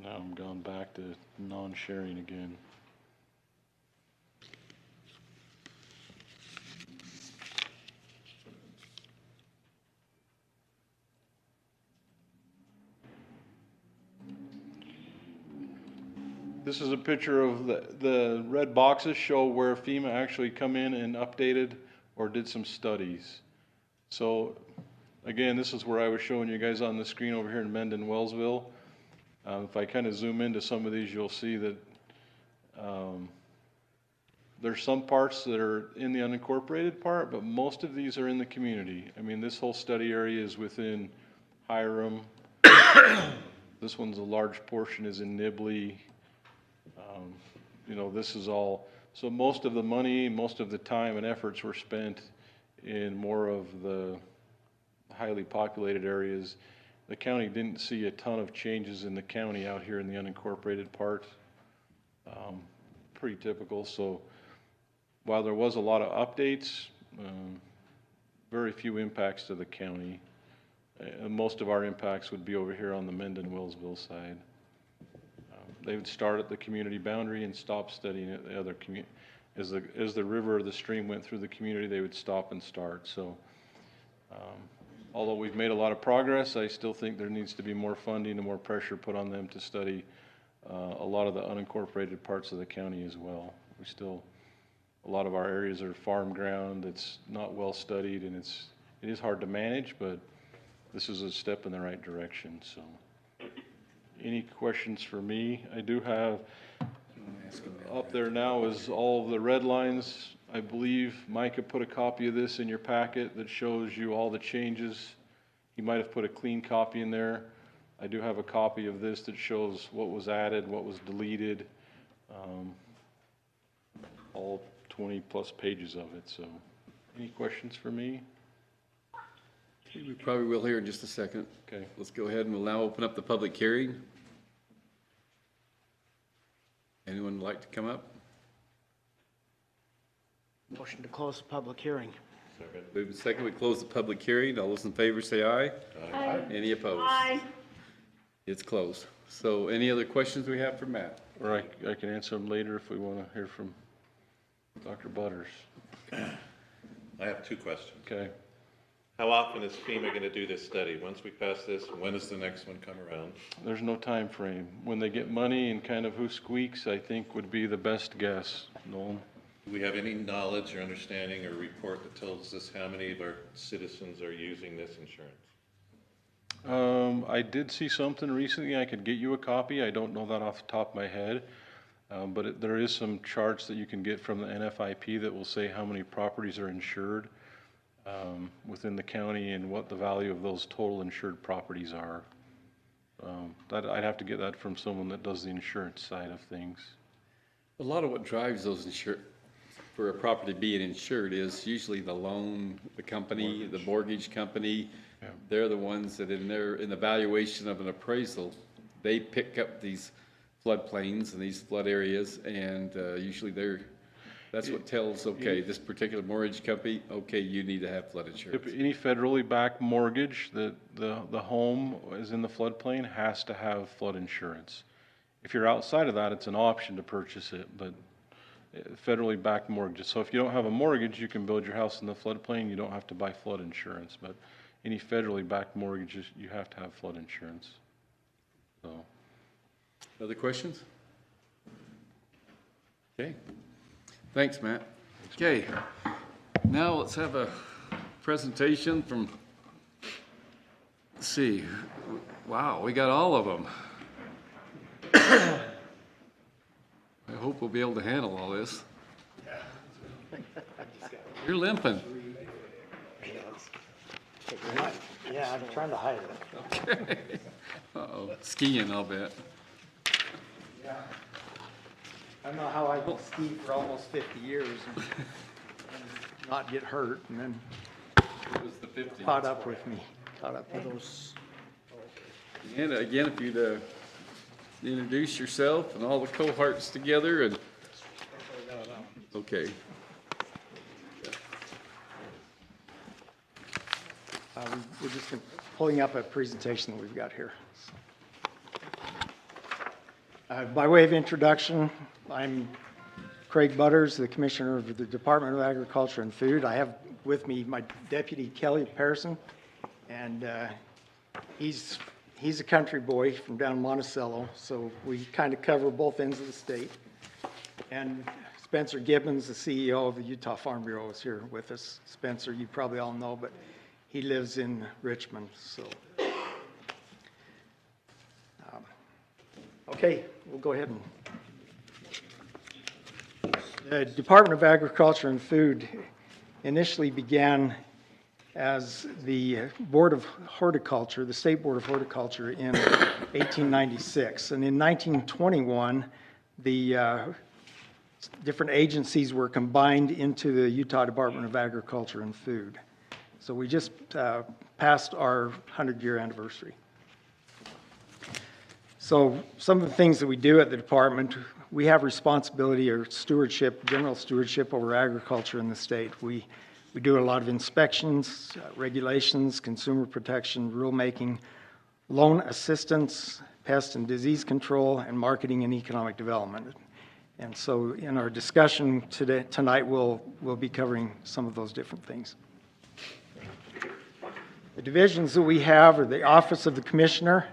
I'm going back to non-sharing again. This is a picture of the red boxes show where FEMA actually come in and updated or did some studies. So again, this is where I was showing you guys on the screen over here in Mendon, Wellsville. If I kind of zoom into some of these, you'll see that there's some parts that are in the unincorporated part, but most of these are in the community. I mean, this whole study area is within Hiram. This one's a large portion is in Nibley. You know, this is all, so most of the money, most of the time and efforts were spent in more of the highly populated areas. The county didn't see a ton of changes in the county out here in the unincorporated part. Pretty typical. So while there was a lot of updates, very few impacts to the county. Most of our impacts would be over here on the Mendon-Wellsville side. They would start at the community boundary and stop studying at the other community. As the river or the stream went through the community, they would stop and start. So although we've made a lot of progress, I still think there needs to be more funding and more pressure put on them to study a lot of the unincorporated parts of the county as well. A lot of our areas are farm ground. It's not well studied, and it is hard to manage, but this is a step in the right direction. So any questions for me? I do have up there now is all of the red lines. I believe Micah put a copy of this in your packet that shows you all the changes. He might have put a clean copy in there. I do have a copy of this that shows what was added, what was deleted, all 20 plus pages of it. So any questions for me? We probably will here in just a second. Okay. Let's go ahead and we'll now open up the public hearing. Anyone like to come up? Motion to close the public hearing. Move to second, we close the public hearing. All those in favor say aye. Aye. Any opposed? Aye. It's closed. So any other questions we have for Matt? Or I can answer them later if we want to hear from Dr. Butters. I have two questions. Okay. How often is FEMA going to do this study? Once we pass this, when does the next one come around? There's no time frame. When they get money and kind of who squeaks, I think would be the best guess. Nolan? Do we have any knowledge or understanding or report that tells us how many of our citizens are using this insurance? I did see something recently. I could get you a copy. I don't know that off the top of my head. But there is some charts that you can get from the NFIP that will say how many properties are insured within the county and what the value of those total insured properties are. I'd have to get that from someone that does the insurance side of things. A lot of what drives those for a property being insured is usually the loan, the company, the mortgage company. Yeah. They're the ones that in the valuation of an appraisal, they pick up these floodplains and these flood areas, and usually that's what tells, okay, this particular mortgage company, okay, you need to have flood insurance. If any federally backed mortgage that the home is in the floodplain has to have flood insurance. If you're outside of that, it's an option to purchase it, but federally backed mortgages. So if you don't have a mortgage, you can build your house in the floodplain. You don't have to buy flood insurance, but any federally backed mortgages, you have to have flood insurance. So. Other questions? Okay. Thanks, Matt. Okay. Now let's have a presentation from, let's see. Wow, we got all of them. I hope we'll be able to handle all this. You're limping. Yeah, I'm trying to hide it. Okay. Uh-oh, skiing, I'll bet. Yeah. I don't know how I can ski for almost 50 years and not get hurt, and then It was the 50. caught up with those. And again, if you'd introduce yourself and all the cohorts together and, okay. We're just pulling up a presentation that we've got here. By way of introduction, I'm Craig Butters, the Commissioner of the Department of Agriculture and Food. I have with me my deputy, Kelly Pearson, and he's a country boy from down Monticello, so we kind of cover both ends of the state. And Spencer Gibbons, the CEO of the Utah Farm Bureau, is here with us. Spencer, you probably all know, but he lives in Richmond, so. Okay, we'll go ahead and. The Department of Agriculture and Food initially began as the Board of Horticulture, the State Board of Horticulture in 1896. And in 1921, the different agencies were combined into the Utah Department of Agriculture and Food. So we just passed our 100-year anniversary. So some of the things that we do at the department, we have responsibility or stewardship, general stewardship over agriculture in the state. We do a lot of inspections, regulations, consumer protection, rulemaking, loan assistance, pest and disease control, and marketing and economic development. And so in our discussion tonight, we'll be covering some of those different things. The divisions that we have are the Office of the Commissioner,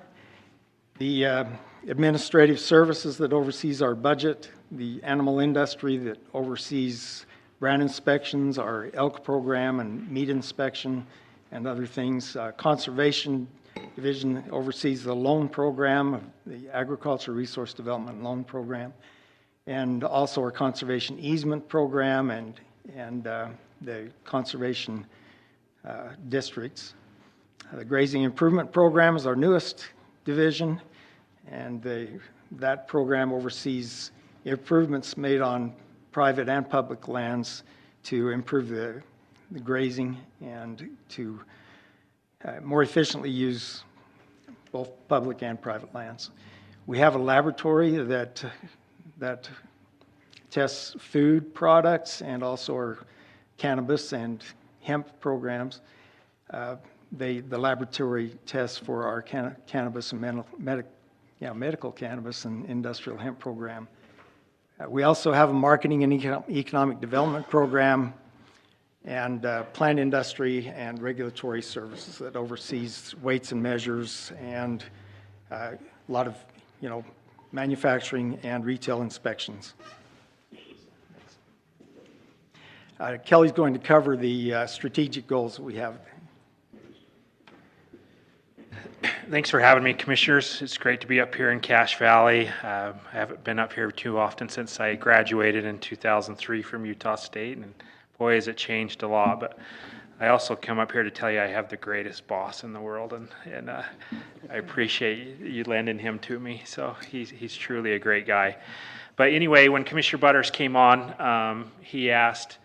the administrative services that oversees our budget, the animal industry that oversees brand inspections, our elk program and meat inspection and other things. Conservation Division oversees the loan program, the Agriculture Resource Development Loan Program, and also our conservation easement program and the conservation districts. The Grazing Improvement Program is our newest division, and that program oversees improvements made on private and public lands to improve the grazing and to more efficiently use both public and private lands. We have a laboratory that tests food products and also our cannabis and hemp programs. The laboratory tests for our cannabis and medical cannabis and industrial hemp program. We also have a marketing and economic development program and plant industry and regulatory services that oversees weights and measures and a lot of, manufacturing and retail inspections. Kelly's going to cover the strategic goals that we have. Thanks for having me, Commissioners. It's great to be up here in Cache Valley. I haven't been up here too often since I graduated in 2003 from Utah State, and boy, has it changed a lot. But I also come up here to tell you I have the greatest boss in the world, and I appreciate you lending him to me. So he's truly a great guy. But anyway, when Commissioner Butters came on, he asked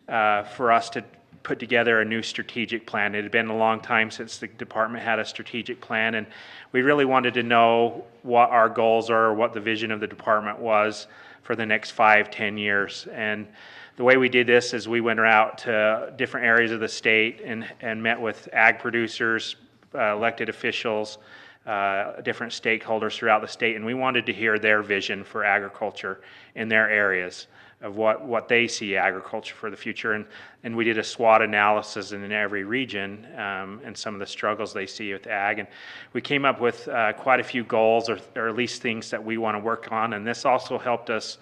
for us to put together a new strategic plan. It had been a long time since the department had a strategic plan, and we really wanted to know what our goals are, what the vision of the department was for the next 5-10 years. And the way we did this is we went out to different areas of the state and met with ag producers, elected officials, different stakeholders throughout the state, and we wanted to hear their vision for agriculture in their areas, of what they see agriculture for the future. And we did a SWOT analysis in every region and some of the struggles they see with ag. And we came up with quite a few goals or at least things that we want to work on. And this also helped us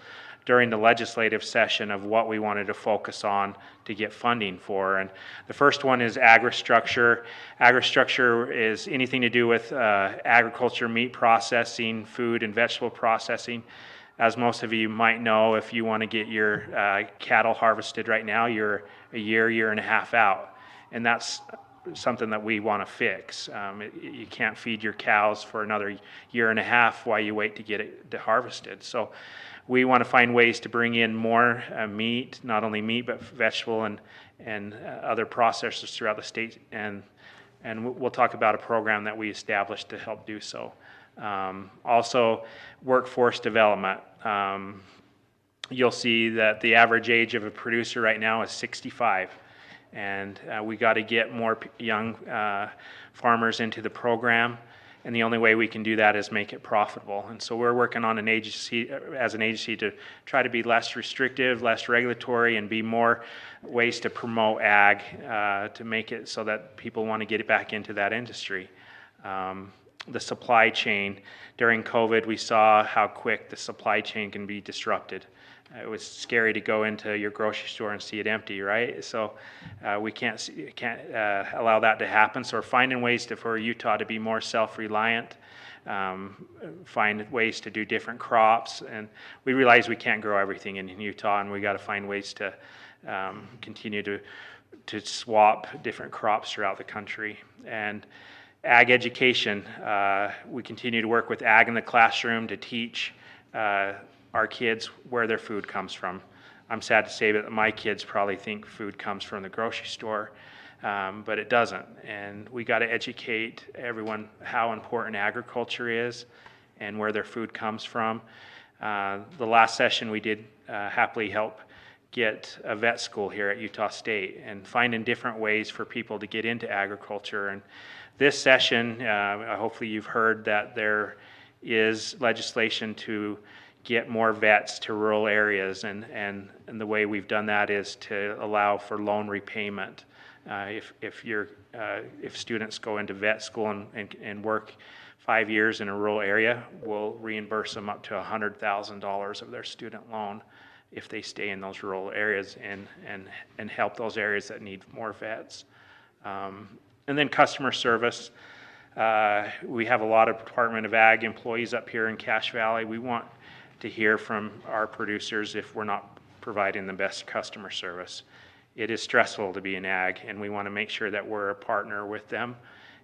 during the legislative session of what we wanted to focus on to get funding for. And the first one is agristructure. Agristructure is anything to do with agriculture, meat processing, food and vegetable processing. As most of you might know, if you want to get your cattle harvested right now, you're a year and a half out. And that's something that we want to fix. You can't feed your cows for another year and a half while you wait to get it harvested. So we want to find ways to bring in more meat, not only meat, but vegetable and other processors throughout the state. And we'll talk about a program that we established to help do so. Also, workforce development. You'll see that the average age of a producer right now is 65. And we got to get more young farmers into the program. And the only way we can do that is make it profitable. And so we're working on as an agency to try to be less restrictive, less regulatory, and be more ways to promote ag, to make it so that people want to get back into that industry. The supply chain, during COVID, we saw how quick the supply chain can be disrupted. It was scary to go into your grocery store and see it empty, right? So we can't allow that to happen. So we're finding ways for Utah to be more self-reliant, find ways to do different crops. And we realize we can't grow everything in Utah, and we got to find ways to continue to swap different crops throughout the country. And ag education, we continue to work with ag in the classroom to teach our kids where their food comes from. I'm sad to say that my kids probably think food comes from the grocery store, but it doesn't. And we got to educate everyone how important agriculture is and where their food comes from. The last session we did happily help get a vet school here at Utah State and finding different ways for people to get into agriculture. And this session, hopefully you've heard that there is legislation to get more vets to rural areas, and the way we've done that is to allow for loan repayment. If students go into vet school and work 5 years in a rural area, we'll reimburse them up to $100,000 of their student loan if they stay in those rural areas and help those areas that need more vets. And then customer service. We have a lot of Department of Ag employees up here in Cache Valley. We want to hear from our producers if we're not providing the best customer service. It is stressful to be in ag, and we want to make sure that we're a partner with them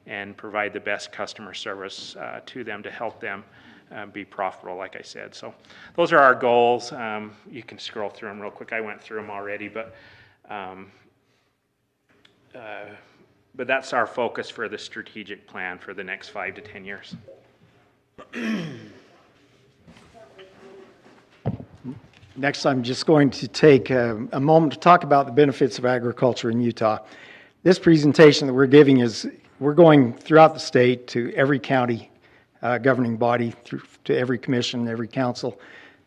and provide the best customer service to them to help them be profitable, like I said. So those are our goals. You can scroll through them real quick. I went through them already, but that's our focus for the strategic plan for the next 5 to 10 years. Next, I'm just going to take a moment to talk about the benefits of agriculture in Utah. This presentation that we're giving is, we're going throughout the state to every county governing body, to every commission, every council,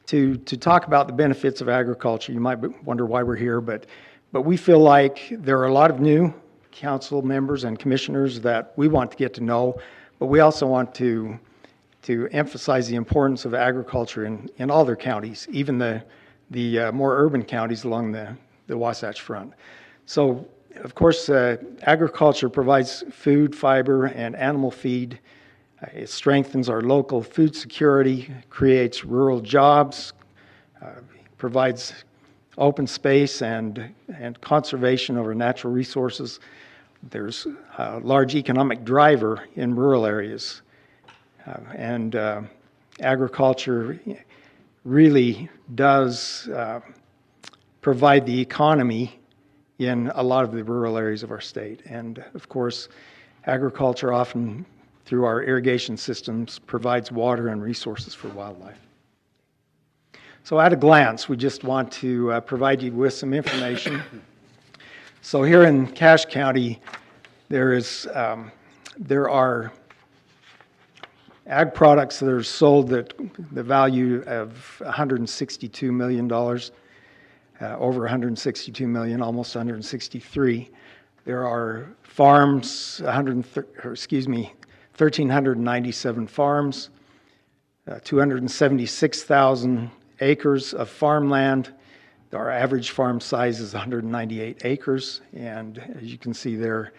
to talk about the benefits of agriculture. You might wonder why we're here, but we feel like there are a lot of new council members and commissioners that we want to get to know, but we also want to emphasize the importance of agriculture in all their counties, even the more urban counties along the Wasatch Front. So, of course, agriculture provides food, fiber, and animal feed. It strengthens our local food security, creates rural jobs, provides open space and conservation over natural resources. There's a large economic driver in rural areas. And agriculture really does provide the economy in a lot of the rural areas of our state. And of course, agriculture often, through our irrigation systems, provides water and resources for wildlife. So at a glance, we just want to provide you with some information. So here in Cache County, there are ag products that are sold at the value of $162 million, over $162 million, almost $163. There are farms, 1,397 farms, 276,000 acres of farmland. Our average farm size is 198 acres, and as you can see there,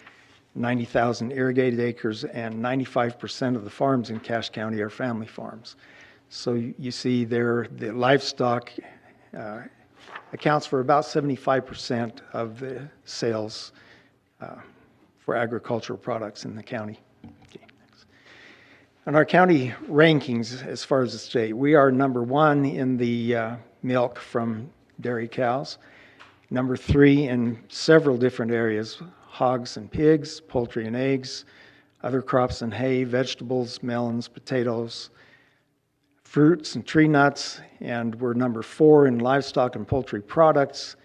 90,000 irrigated acres, and 95% of the farms in Cache County are family farms. So you see there, the livestock accounts for about 75% of the sales for agricultural products in the county. Okay, next. On our county rankings, as far as the state, we are number 1 in the milk from dairy cows, number 3 in several different areas: hogs and pigs, poultry and eggs, other crops and hay, vegetables, melons, potatoes, fruits and tree nuts, and we're number 4 in livestock and poultry products,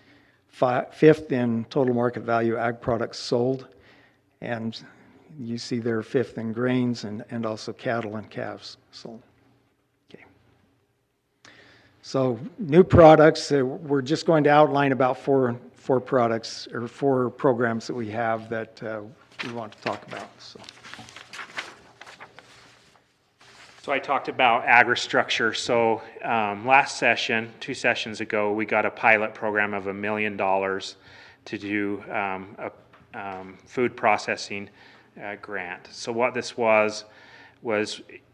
fifth in total market value ag products sold, and you see they're fifth in grains and also cattle and calves sold. Okay. So new products, we're just going to outline about four products or four programs that we have that we want to talk about. So I talked about agristructure. So last session, 2 sessions ago, we got a pilot program of $1 million to do a food processing grant. So what this was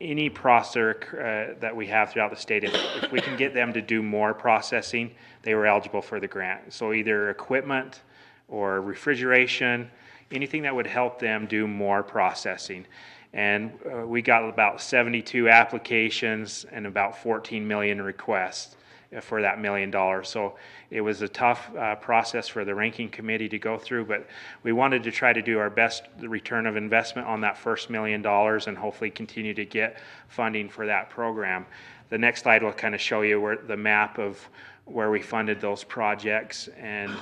any processor that we have throughout the state, if we can get them to do more processing, they were eligible for the grant. So either equipment or refrigeration, anything that would help them do more processing. And we got about 72 applications and about 14 million requests for that $1 million. So it was a tough process for the ranking committee to go through, but we wanted to try to do our best the return of investment on that first $1 million and hopefully continue to get funding for that program. The next slide will kind of show you where the map of where we funded those projects. And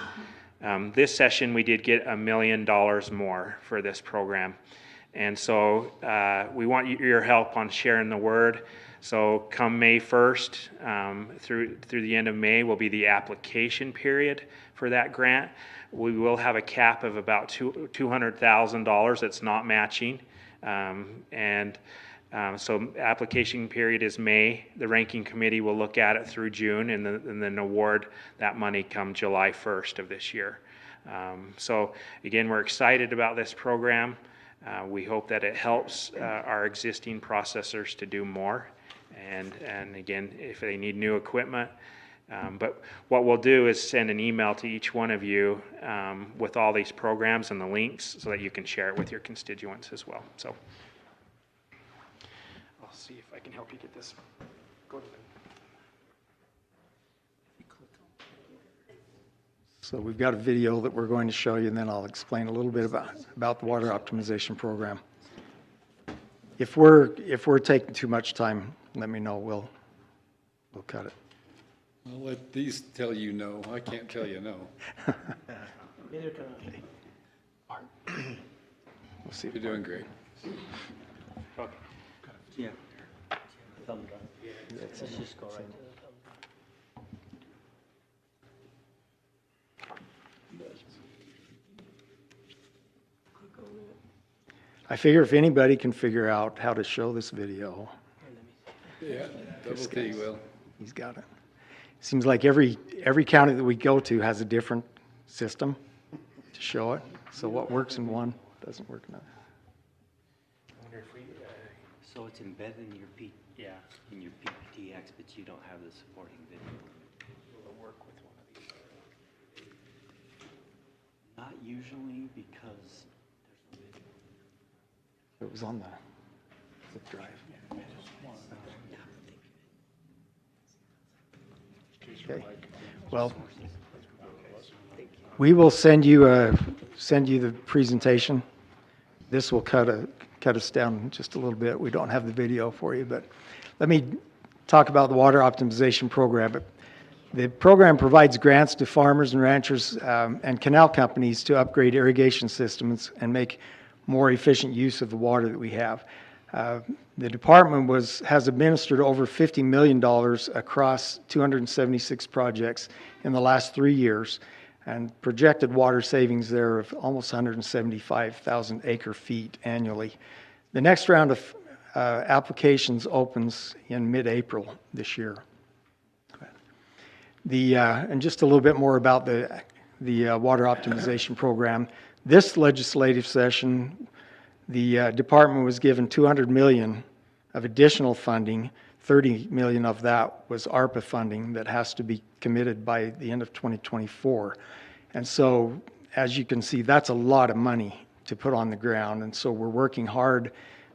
this session we did get $1 million more for this program. And so we want your help on sharing the word. So come May 1st through the end of May will be the application period for that grant. We will have a cap of about $200,000 that's not matching. So application period is May. The ranking committee will look at it through June and then award that money come July 1st of this year. So again, we're excited about this program. We hope that it helps our existing processors to do more. And again, if they need new equipment. But what we'll do is send an email to each one of you with all these programs and the links so that you can share it with your constituents as well. So I'll see if I can help you get this. Go to So we've got a video that we're going to show you, and then I'll explain a little bit about the water optimization program. If we're taking too much time, let me know. We'll cut it. I'll let these tell you no. I can't tell you no. Neither can I. We'll see. You're doing great. Okay. Yeah. Thumb drive. Let's just go right to the thumb drive. I figure if anybody can figure out how to show this video. Yeah, double T will. He's got it. Seems like every county that we go to has a different system to show it. So what works in one doesn't work in another. So it's embedded in your in your PPTX, but you don't have the supporting video. We'll work with one of these. Not usually, because there's no video. It was on the zip drive. Okay. Well, we will send you the presentation. This will cut us down just a little bit. We don't have the video for you, but let me talk about the water optimization program. The program provides grants to farmers and ranchers and canal companies to upgrade irrigation systems and make more efficient use of the water that we have. The department has administered over $50 million across 276 projects in the last 3 years, and projected water savings there of almost 175,000 acre feet annually. The next round of applications opens in mid-April this year. And just a little bit more about the water optimization program. This legislative session, the department was given $200 million of additional funding. 30 million of that was ARPA funding that has to be committed by the end of 2024. And so, as you can see, that's a lot of money to put on the ground. And so we're working hard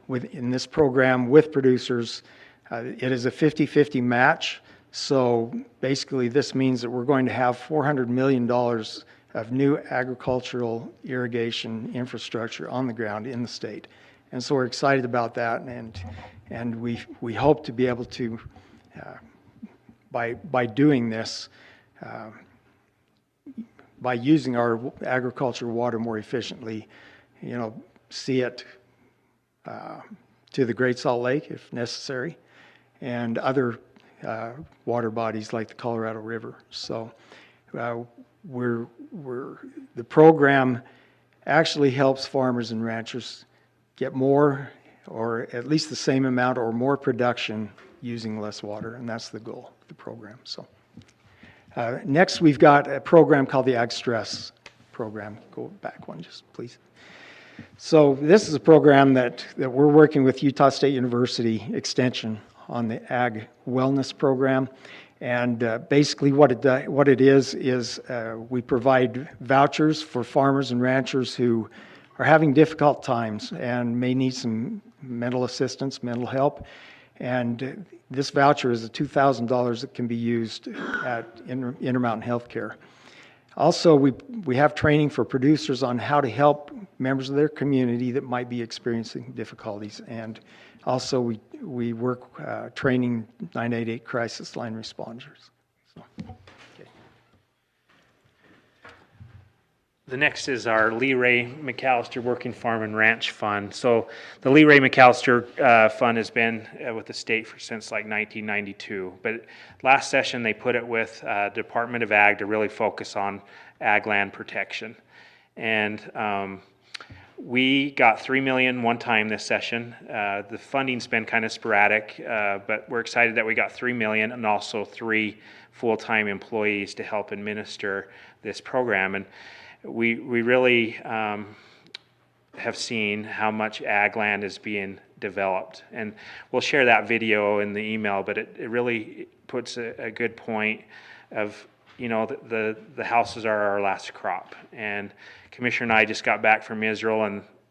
in this program with producers. It is a 50-50 match. So basically this means that we're going to have $400 million of new agricultural irrigation infrastructure on the ground in the state. And so we're excited about that, and we hope to be able to, by doing this, by using our agriculture water more efficiently, see it to the Great Salt Lake if necessary, and other water bodies like the Colorado River. So the program actually helps farmers and ranchers get more, or at least the same amount or more production using less water, and that's the goal of the program. So next, we've got a program called the Ag Stress program. Go back one, just please. So this is a program that we're working with Utah State University Extension on the Ag Wellness program. And basically what it is we provide vouchers for farmers and ranchers who are having difficult times and may need some mental assistance, mental help. And this voucher is $2,000 that can be used at Intermountain Healthcare. Also, we have training for producers on how to help members of their community that might be experiencing difficulties. And also, we work training 988 crisis line responders. So, okay. The next is our Lee Ray McAllister Working Farm and Ranch Fund. So the Lee Ray McAllister Fund has been with the state since like 1992. But last session they put it with Department of Ag to really focus on ag land protection. And we got $3 million one time this session. The funding's been kind of sporadic, but we're excited that we got $3 million and also 3 full-time employees to help administer this program. And we really have seen how much ag land is being developed. And we'll share that video in the email, but it really puts a good point of, the houses are our last crop. And Commissioner and I just got back from Israel,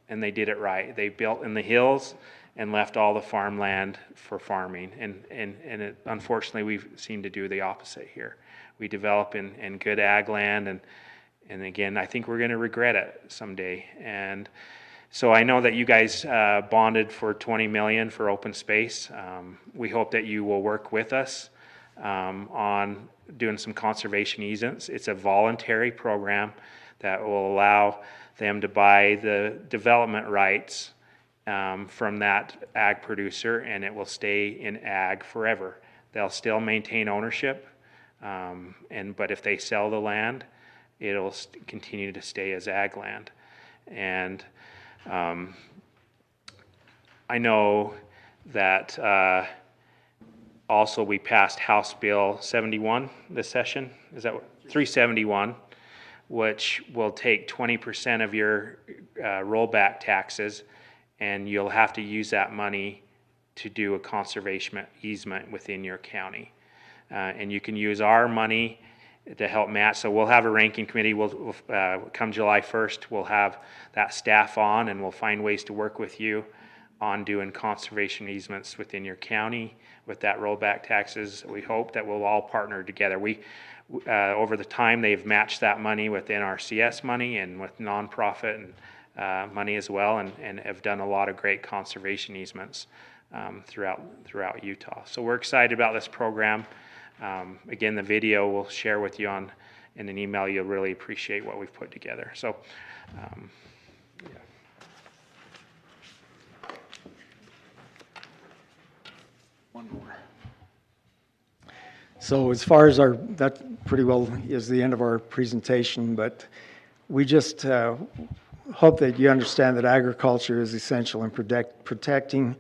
and they did it right. They built in the hills and left all the farmland for farming. And unfortunately, we seem to do the opposite here. We develop in good ag land, and again, I think we're going to regret it someday. And so I know that you guys bonded for $20 million for open space. We hope that you will work with us on doing some conservation easements. It's a voluntary program that will allow them to buy the development rights from that ag producer, and it will stay in ag forever. They'll still maintain ownership, but if they sell the land, it'll continue to stay as ag land. And I know that also we passed House Bill 71 this session. Is that what? 371, which will take 20% of your rollback taxes, and you'll have to use that money to do a conservation easement within your county. And you can use our money to help match. So we'll have a ranking committee. We'll come July 1st, we'll have that staff on, and we'll find ways to work with you on doing conservation easements within your county with that rollback taxes. We hope that we'll all partner together. Over the time, they've matched that money with NRCS money and with nonprofit and money as well, and have done a lot of great conservation easements throughout Utah. So we're excited about this program. Again, the video we'll share with you in an email. You'll really appreciate what we've put together. So, yeah. One more. So as far as that pretty well is the end of our presentation, but we just hope that you understand that agriculture is essential in protecting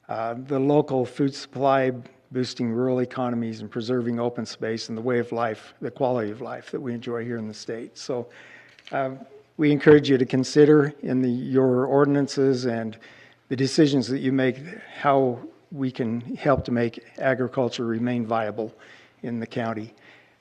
the local food supply, boosting rural economies, and preserving open space and the way of life, the quality of life that we enjoy here in the state. So we encourage you to consider in your ordinances and the decisions that you make how we can help to make agriculture remain viable in the county.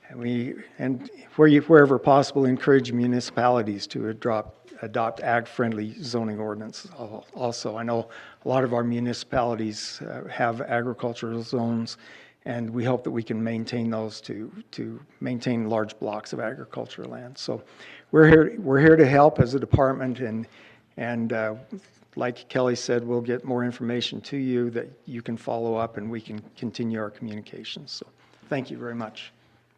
And wherever possible, encourage municipalities to adopt ag-friendly zoning ordinance. Also, I know a lot of our municipalities have agricultural zones, and we hope that we can maintain those to maintain large blocks of agricultural land. So we're here to help as a department, and like Kelly said, we'll get more information to you that you can follow up, and we can continue our communications. So thank you very much.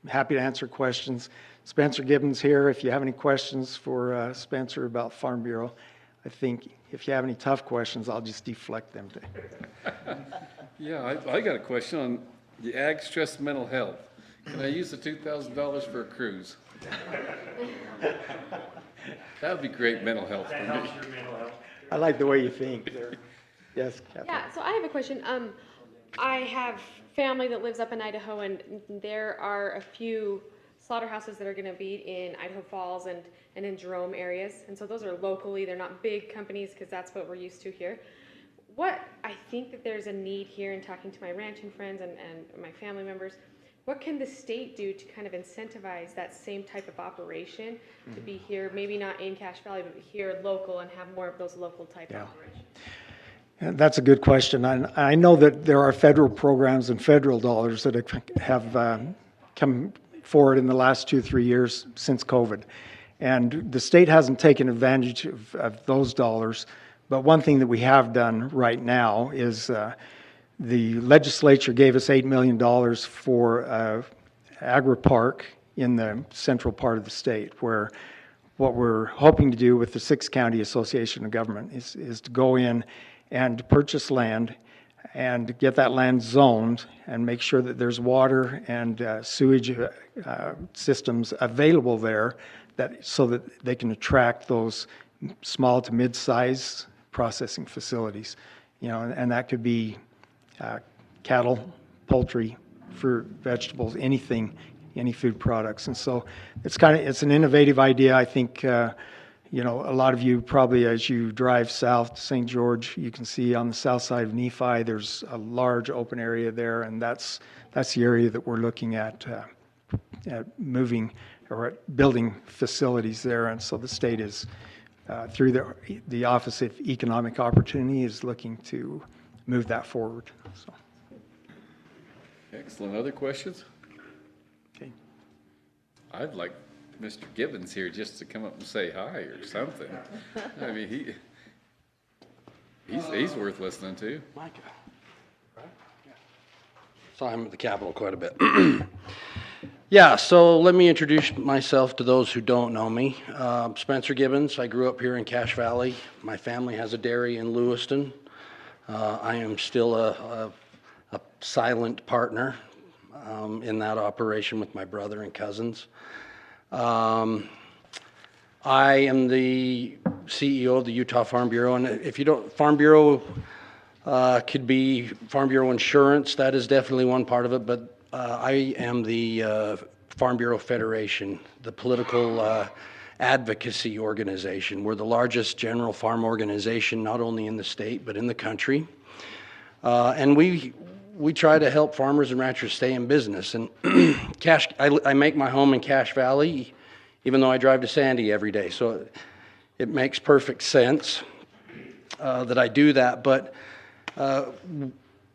I'm happy to answer questions. Spencer Gibbons here. If you have any questions for Spencer about Farm Bureau, I think if you have any tough questions, I'll just deflect them to. Yeah, I got a question on the ag stress mental health. Can I use the $2,000 for a cruise? That would be great mental health for me. I like the way you think there. Yes, Kathy? Yeah, so I have a question. I have family that lives up in Idaho, and there are a few slaughterhouses that are going to be in Idaho Falls and in Jerome areas. And so those are locally, they're not big companies because that's what we're used to here. What I think that there's a need here in talking to my ranching friends and my family members, what can the state do to kind of incentivize that same type of operation to be here, maybe not in Cache Valley, but here local and have more of those local type operations? That's a good question. I know that there are federal programs and federal dollars that have come forward in the last 2-3 years since COVID. And the state hasn't taken advantage of those dollars. But one thing that we have done right now is the legislature gave us $8 million for agri-park in the central part of the state, where what we're hoping to do with the 6-County Association of Government is to go in and purchase land and get that land zoned and make sure that there's water and sewage systems available there so that they can attract those small to mid-size processing facilities. And that could be cattle, poultry, fruit, vegetables, anything, any food products. And so it's an innovative idea. I think a lot of you probably, as you drive south to St. George, you can see on the south side of Nephi, there's a large open area there, and that's the area that we're looking at moving or at building facilities there. And so the state is, through the Office of Economic Opportunity, is looking to move that forward. So. Excellent. Other questions? Okay. I'd like Mr. Gibbons here just to come up and say hi or something. I mean, he's worth listening to. Micah. So I'm at the Capitol quite a bit. Yeah, so let me introduce myself to those who don't know me. Spencer Gibbons. I grew up here in Cache Valley. My family has a dairy in Lewiston. I am still a silent partner in that operation with my brother and cousins. I am the CEO of the Utah Farm Bureau, and if you don't, Farm Bureau could be Farm Bureau Insurance. That is definitely one part of it, but I am the Farm Bureau Federation, the political advocacy organization. We're the largest general farm organization, not only in the state, but in the country. And we try to help farmers and ranchers stay in business. And I make my home in Cache Valley, even though I drive to Sandy every day. So it makes perfect sense that I do that. But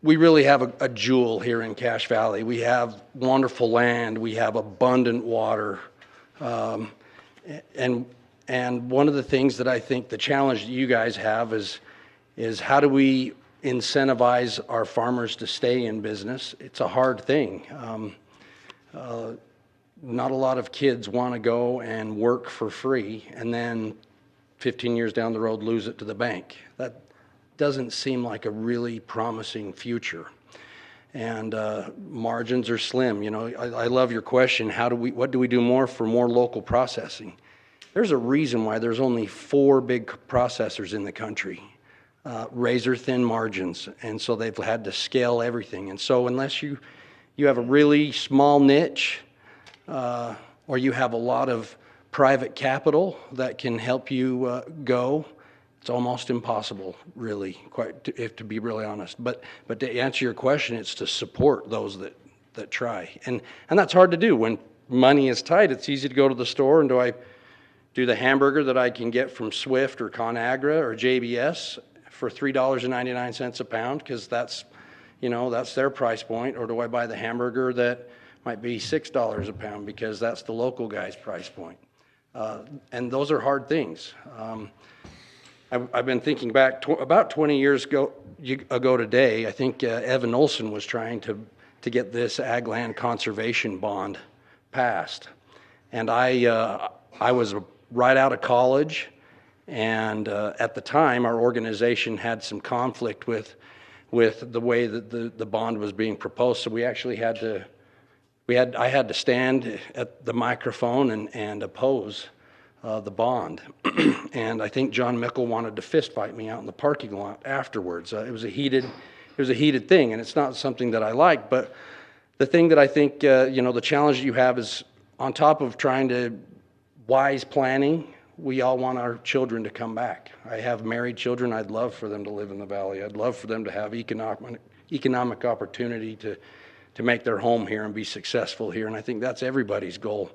we really have a jewel here in Cache Valley. We have wonderful land. We have abundant water. And one of the things that I think the challenge that you guys have is how do we incentivize our farmers to stay in business? It's a hard thing. Not a lot of kids want to go and work for free and then 15 years down the road lose it to the bank. That doesn't seem like a really promising future. And margins are slim. I love your question. What do we do more for more local processing? There's a reason why there's only 4 big processors in the country. Razor thin margins, and so they've had to scale everything. And so unless you have a really small niche, or you have a lot of private capital that can help you go, it's almost impossible, really, to be really honest. But to answer your question, it's to support those that try, and that's hard to do when money is tight. It's easy to go to the store and do I do the hamburger that I can get from Swift or ConAgra or JBS for $3.99 a pound because that's their price point, or do I buy the hamburger that might be $6 a pound because that's the local guy's price point? And those are hard things. I've been thinking back about 20 years ago today. I think Evan Olson was trying to get this ag land conservation bond passed, And I was right out of college, and at the time, our organization had some conflict with the way that the bond was being proposed. So we actually had to, I had to stand at the microphone and oppose the bond. And I think John Mickle wanted to fist fight me out in the parking lot afterwards. It was a heated thing, and it's not something that I like. But the thing that I think, the challenge you have is, on top of trying to wise planning, we all want our children to come back. I have married children. I'd love for them to live in the valley. I'd love for them to have economic opportunity to make their home here and be successful here. And I think that's everybody's goal.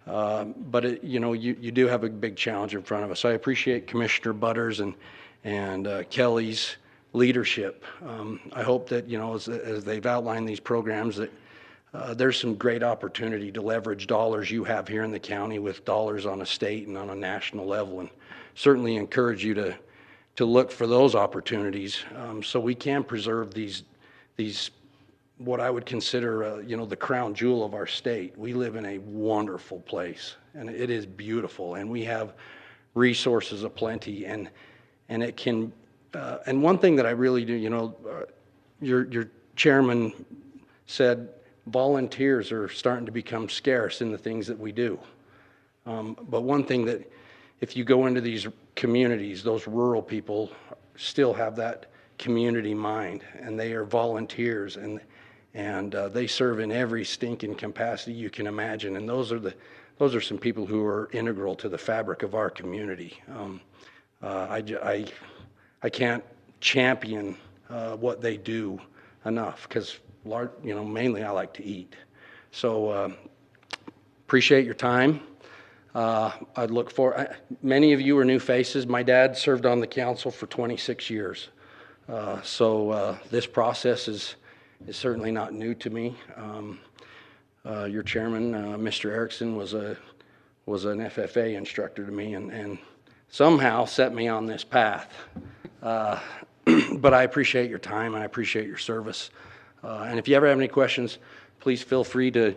But you do have a big challenge in front of us. I appreciate Commissioner Butters and Kelly's leadership. I hope that, as they've outlined these programs, that there's some great opportunity to leverage dollars you have here in the county with dollars on a state and on a national level, and certainly encourage you to look for those opportunities, so we can preserve these what I would consider the crown jewel of our state. We live in a wonderful place, and it is beautiful, and we have resources aplenty, and it can and one thing that I really do, your chairman said volunteers are starting to become scarce in the things that we do. But one thing that, if you go into these communities, those rural people still have that community mind, and they are volunteers, and they serve in every stinking capacity you can imagine. And those are some people who are integral to the fabric of our community. I can't champion what they do enough, because mainly I like to eat. So appreciate your time. I'd look for, many of you are new faces. My dad served on the council for 26 years. So this process is certainly not new to me. Your chairman, Mr. Erickson, was an FFA instructor to me, and somehow set me on this path. But I appreciate your time, and I appreciate your service. And if you ever have any questions, please feel free to,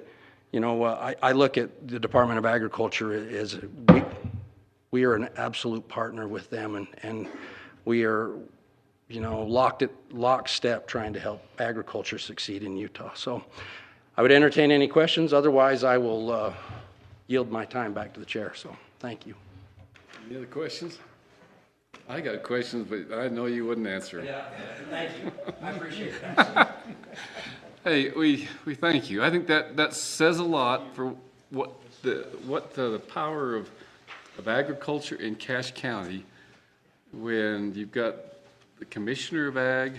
I look at the Department of Agriculture as we are an absolute partner with them, and we are, lockstep trying to help agriculture succeed in Utah. So I would entertain any questions. Otherwise, I will yield my time back to the chair. So thank you. Any other questions? I got questions, but I know you wouldn't answer. Yeah, thank you. I appreciate that. Hey, we thank you. I think that says a lot for what the power of agriculture in Cache County, when you've got the Commissioner of Ag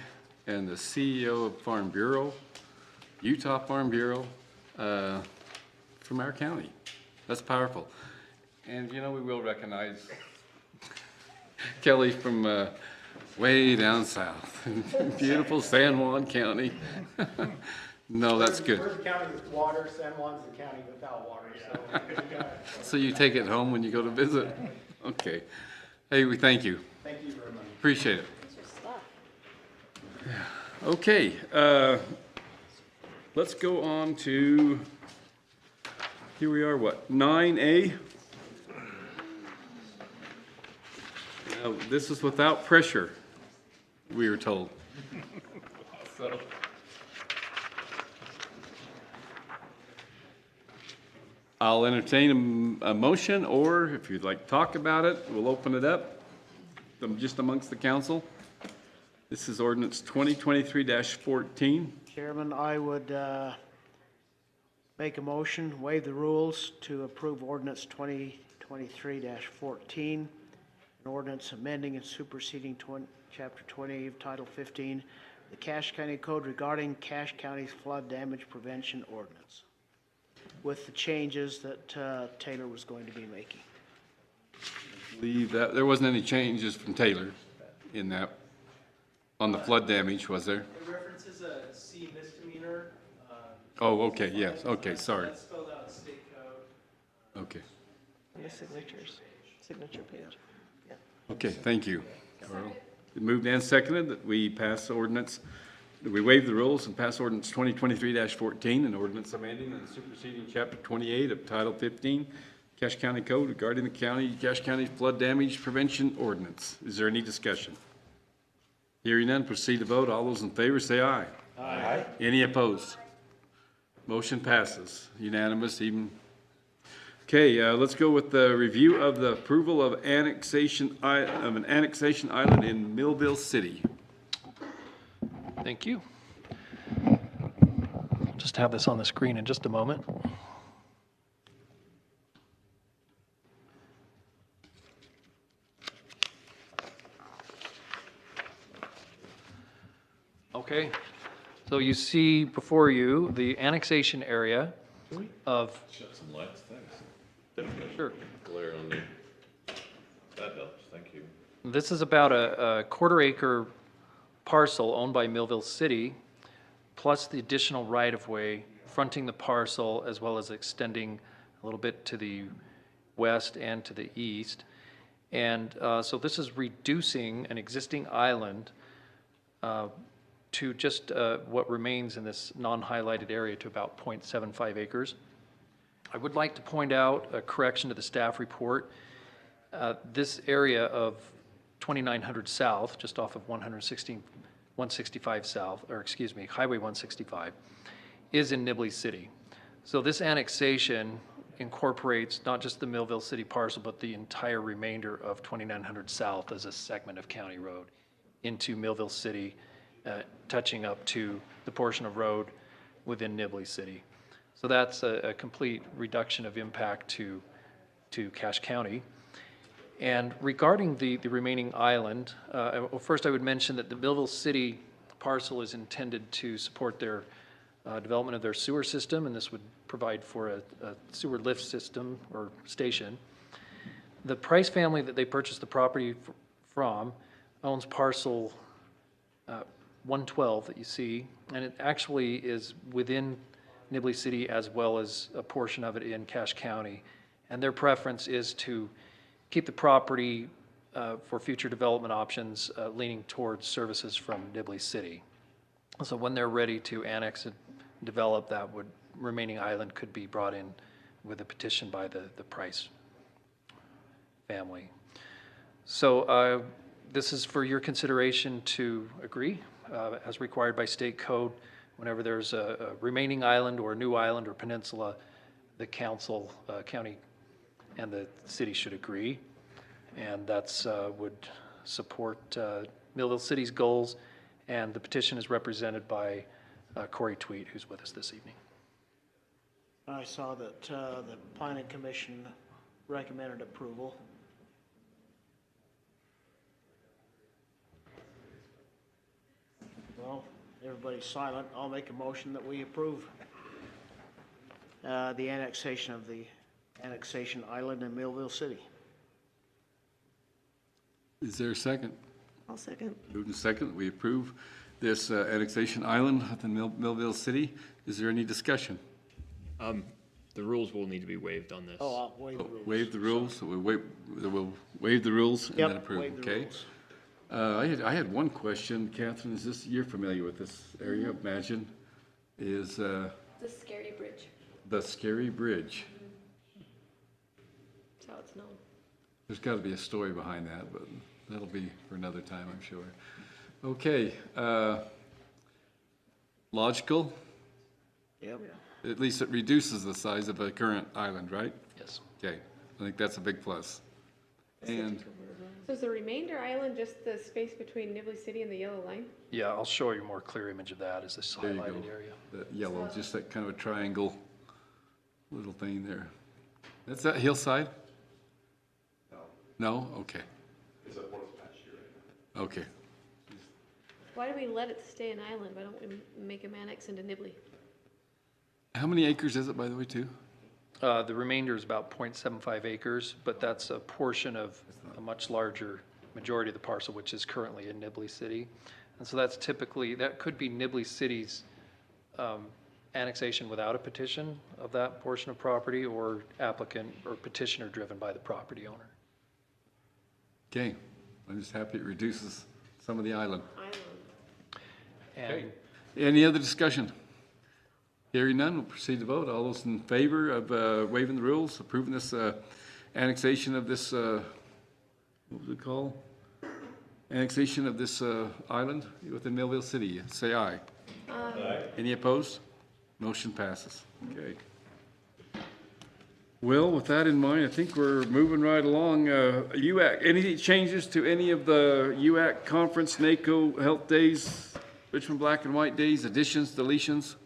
and the CEO of Farm Bureau, Utah Farm Bureau, from our county. That's powerful. And we will recognize Kelly from way down south, beautiful San Juan County. No, that's good. We're the county with water, San Juan's the county without water, so. So you take it home when you go to visit? Okay. Hey, we thank you. Thank you very much. Appreciate it. Okay, let's go on to, here we are, what, 9A? Now, this is without pressure, we were told. So, I'll entertain a motion, or if you'd like to talk about it, we'll open it up just amongst the council. This is ordinance 2023-14. Chairman, I would make a motion, waive the rules to approve ordinance 2023-14, an ordinance amending and superseding Chapter 20 of Title 15, the Cache County Code regarding Cache County's flood damage prevention ordinance, with the changes that Taylor was going to be making. I believe that there wasn't any changes from Taylor in that. On the flood damage, was there? It references a C misdemeanor. Oh, okay, yes, okay, sorry. That's spelled out in state code. Okay, On the signature page. Yeah. okay, thank you, Carl. Moved and seconded that we pass ordinance that we waive the rules and pass ordinance 2023-14, an ordinance amending and superseding Chapter 28 of Title 15, Cache County Code regarding the Cache County Flood Damage Prevention Ordinance. Is there any discussion? Hearing none, proceed to vote. All those in favor say aye. Aye. Any opposed? Motion passes unanimous even. Okay, let's go with the review of the approval of annexation, of an annexation island in Millville City. Thank you. Just have this on the screen in just a moment. Okay, so you see before you the annexation area of. Shut some lights, thanks. Sure. Glare on me. That helps, thank you. This is about a quarter-acre parcel owned by Millville City, plus the additional right-of-way fronting the parcel, as well as extending a little bit to the west and to the east. And so this is reducing an existing island to just what remains in this non-highlighted area to about 0.75 acres. I would like to point out a correction to the staff report. This area of 2900 South, just off of 165 South, or excuse me, Highway 165, is in Nibley City. So this annexation incorporates not just the Millville City parcel, but the entire remainder of 2900 South as a segment of county road into Millville City, touching up to the portion of road within Nibley City. So that's a complete reduction of impact to Cache County. And regarding the remaining island, well, first I would mention that the Millville City parcel is intended to support their development of their sewer system, and this would provide for a sewer lift system or station. The Price family that they purchased the property from owns parcel 112 that you see, and it actually is within Nibley City as well as a portion of it in Cache County. And their preference is to keep the property for future development options leaning towards services from Nibley City. So when they're ready to annex and develop, that remaining island could be brought in with a petition by the Price family. So this is for your consideration to agree as required by state code. Whenever there's a remaining island or a new island or peninsula, the council, county, and the city should agree. And that's would support Millville City's goals. And the petition is represented by Corey Tweet, who's with us this evening. I saw that the planning commission recommended approval. Well, everybody's silent. I'll make a motion that we approve the annexation of the annexation island in Millville City. Is there a second? I'll second. Moved and second, we approve this annexation island within Millville City. Is there any discussion? The rules will need to be waived on this. Oh, I'll waive the rules. Waive the rules, so we'll waive the rules and then Yep, approve, waive the okay? rules. I had one question, Catherine, is this, you're familiar with this area, imagine, is The Scary Bridge, the Scary Bridge. that's how it's known. There's got to be a story behind that, but that'll be for another time, I'm sure. Okay, logical? Yep. At least it reduces the size of the current island, right? Yes. Okay, I think that's a big plus. And So is the remainder island just the space between Nibley City and the yellow line? Yeah, I'll show you a more clear image of that as this there you go, highlighted area. that yellow, just that kind of a triangle little thing there. That's that hillside? No? Okay. Okay. Why do we let it stay an island? Why don't we make them annex into Nibley? How many acres is it, by the way, too? The remainder is about 0.75 acres, but that's a portion of a much larger majority of the parcel, which is currently in Nibley City. And so that's typically, that could be Nibley City's annexation without a petition of that portion of property, or applicant or petitioner driven by the property owner. Okay, I'm just happy it reduces some of the island. And Any other discussion? Hearing none, we'll proceed to vote. All those in favor of waiving the rules, approving this annexation of this, what was it called? Annexation of this island within Millville City, say aye. Aye. Any opposed? Motion passes. Okay. Well, with that in mind, I think we're moving right along. UAC, any changes to any of the UAC conference, NACO Health Days, Richmond Black and White Days, additions, deletions?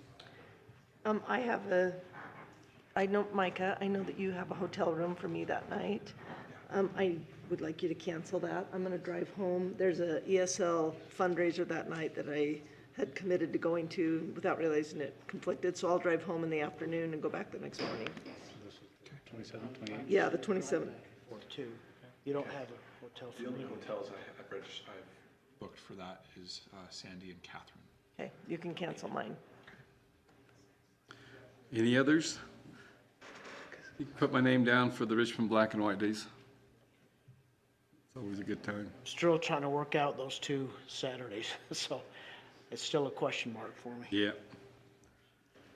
I know, Micah, I know that you have a hotel room for me that night. I would like you to cancel that. I'm gonna drive home. There's a ESL fundraiser that night that I had committed to going to without realizing it conflicted, so I'll drive home in the afternoon and go back the next morning. 27, 28? Yeah, the 27th. Or two. You don't have a hotel for The only me. hotels I've booked for that is Sandy and Catherine. Okay, you can cancel mine. Any others? You can put my name down for the Richmond Black and White Days. It's always a good time. Still trying to work out those two Saturdays, so it's still a question mark for me. Yeah.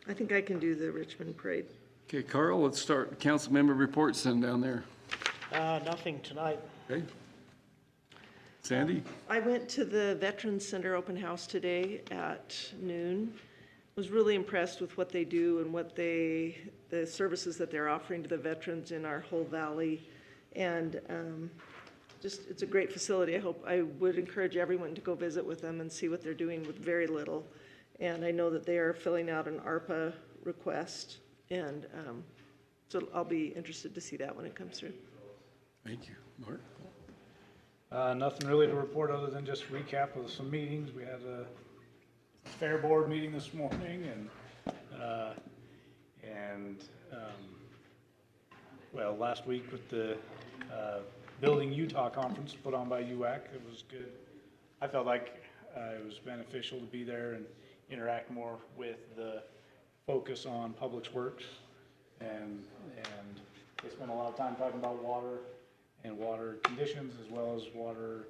I think I can do the Richmond Parade. Okay, Carl, let's start council member reports then down there. Nothing tonight. Okay. Sandy? I went to the Veterans Center open house today at noon. Was really impressed with what they do and the services that they're offering to the veterans in our whole valley. And just, it's a great facility. I would encourage everyone to go visit with them and see what they're doing with very little. And I know that they are filling out an ARPA request. And so I'll be interested to see that when it comes through. Thank you. Mark? Nothing really to report other than just recap of some meetings. We had a fair board meeting this morning well, last week with the Building Utah conference put on by UAC, it was good. I felt like it was beneficial to be there and interact more with the focus on Public Works, and they spent a lot of time talking about water and water conditions as well as water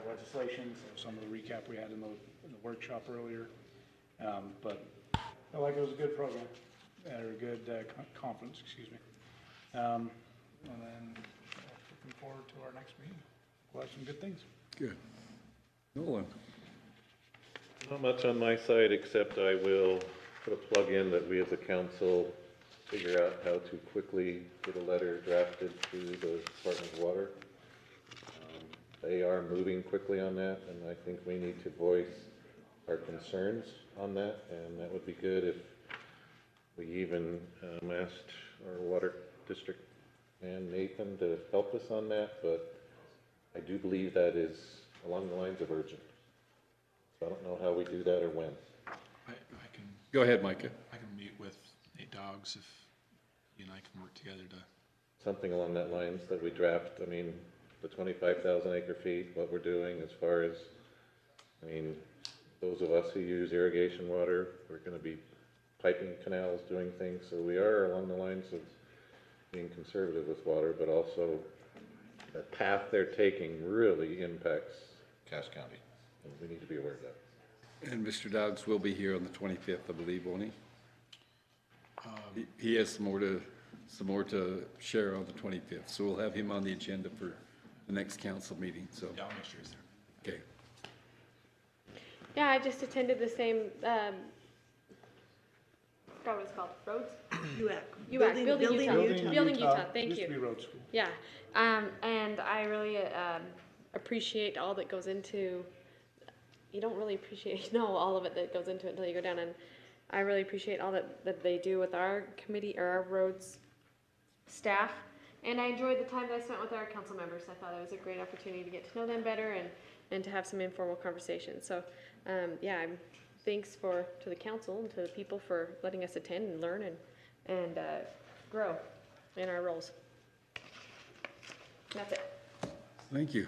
legislation. So some of the recap we had in the workshop earlier, but I felt like it was a good program or a good conference, excuse me. And then looking forward to our next meeting. We'll have some good things. Good. Nolan? Not much on my side, except I will put a plug in that we as a council figure out how to quickly get a letter drafted to the Department of Water. They are moving quickly on that, and I think we need to voice our concerns on that, and that would be good if we even asked our water district and Nathan to help us on that, but I do believe that is along the lines of urgent. So I don't know how we do that or when. I can. Go ahead, Micah. I can meet with Nate Doggs if he and I can work together to. Something along that lines that we draft, I mean, the 25,000 acre feet, what we're doing as far as, I mean, those of us who use irrigation water, we're gonna be piping canals, doing things, so we are along the lines of being conservative with water, but also the path they're taking really impacts Cass County, and we need to be aware of that. And Mr. Dowds will be here on the 25th, I believe, won't he? He has some more to share on the 25th, so we'll have him on the agenda for the next council meeting, so. Yeah, I'll make sure he's there. Okay. Yeah, I just attended the same, forgot what it's called, roads? UAC. Building Utah, thank Used you. to be road school. Yeah, and I really appreciate all that goes into, you don't really know all of it that goes into it until you go down, and I really appreciate all that they do with our committee, or our roads staff, and I enjoyed the time that I spent with our council members. I thought it was a great opportunity to get to know them better and to have some informal conversations. So, yeah, thanks to the council and to the people for letting us attend and learn and grow in our roles. That's it. Thank you.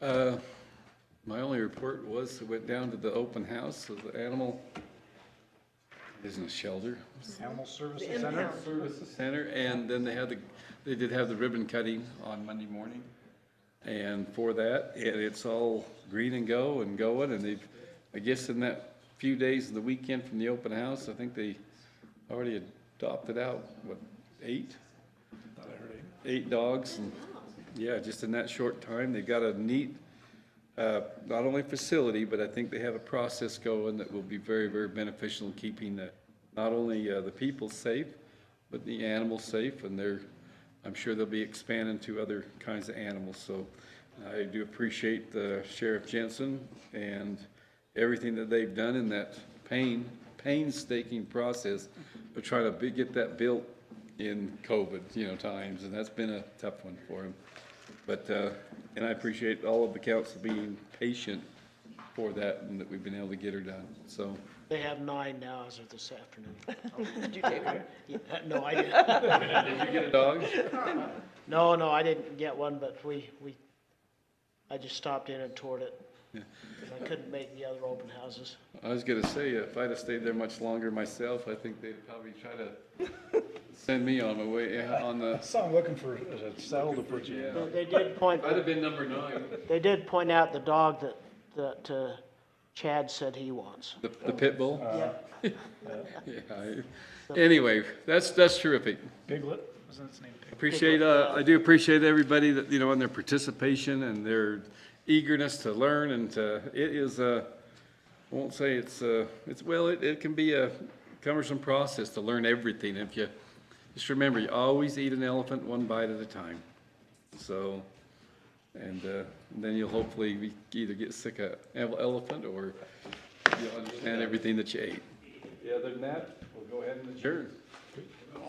My only report was, it went down to the open house of the animal, isn't a shelter. Animal Services Center. Services Center, and then they did have the ribbon cutting on Monday morning. And for that, it's all green and going, and they've, I guess in that few days of the weekend from the open house. I think they already adopted out, what, 8? 8 dogs, and yeah, just in that short time, they've got a neat, not only facility, but I think they have a process going that will be very, very beneficial in keeping not only the people safe, but the animals safe, and I'm sure they'll be expanding to other kinds of animals. So I do appreciate Sheriff Jensen and everything that they've done in that painstaking process of trying to get that built in COVID, times, and that's been a tough one for him. But, and I appreciate all of the council being patient for that and that we've been able to get her done, so. They have 9 now as of this afternoon. Did you take her? No, I didn't. Did you get a dog? No, I didn't get one, but I just stopped in and toured it. Yeah. 'Cause I couldn't make the other open houses. I was gonna say, if I'd have stayed there much longer myself, I think they'd probably try to send me on my way, on the. So I'm looking for a cell to put you in. They did point. I'd have been number 9. They did point out the dog that Chad said he wants. The pit bull? Yeah. Anyway, that's terrific. Piglet, wasn't its name Appreciate, I do appreciate everybody that, and their participation and their eagerness to learn, and it is, I won't say it can be a cumbersome process to learn everything. If you, just remember, you always eat an elephant one bite at a time. So, and then you'll hopefully either get sick of elephant or you'll understand everything that you ate. Yeah, other than that, we'll go ahead and adjourn.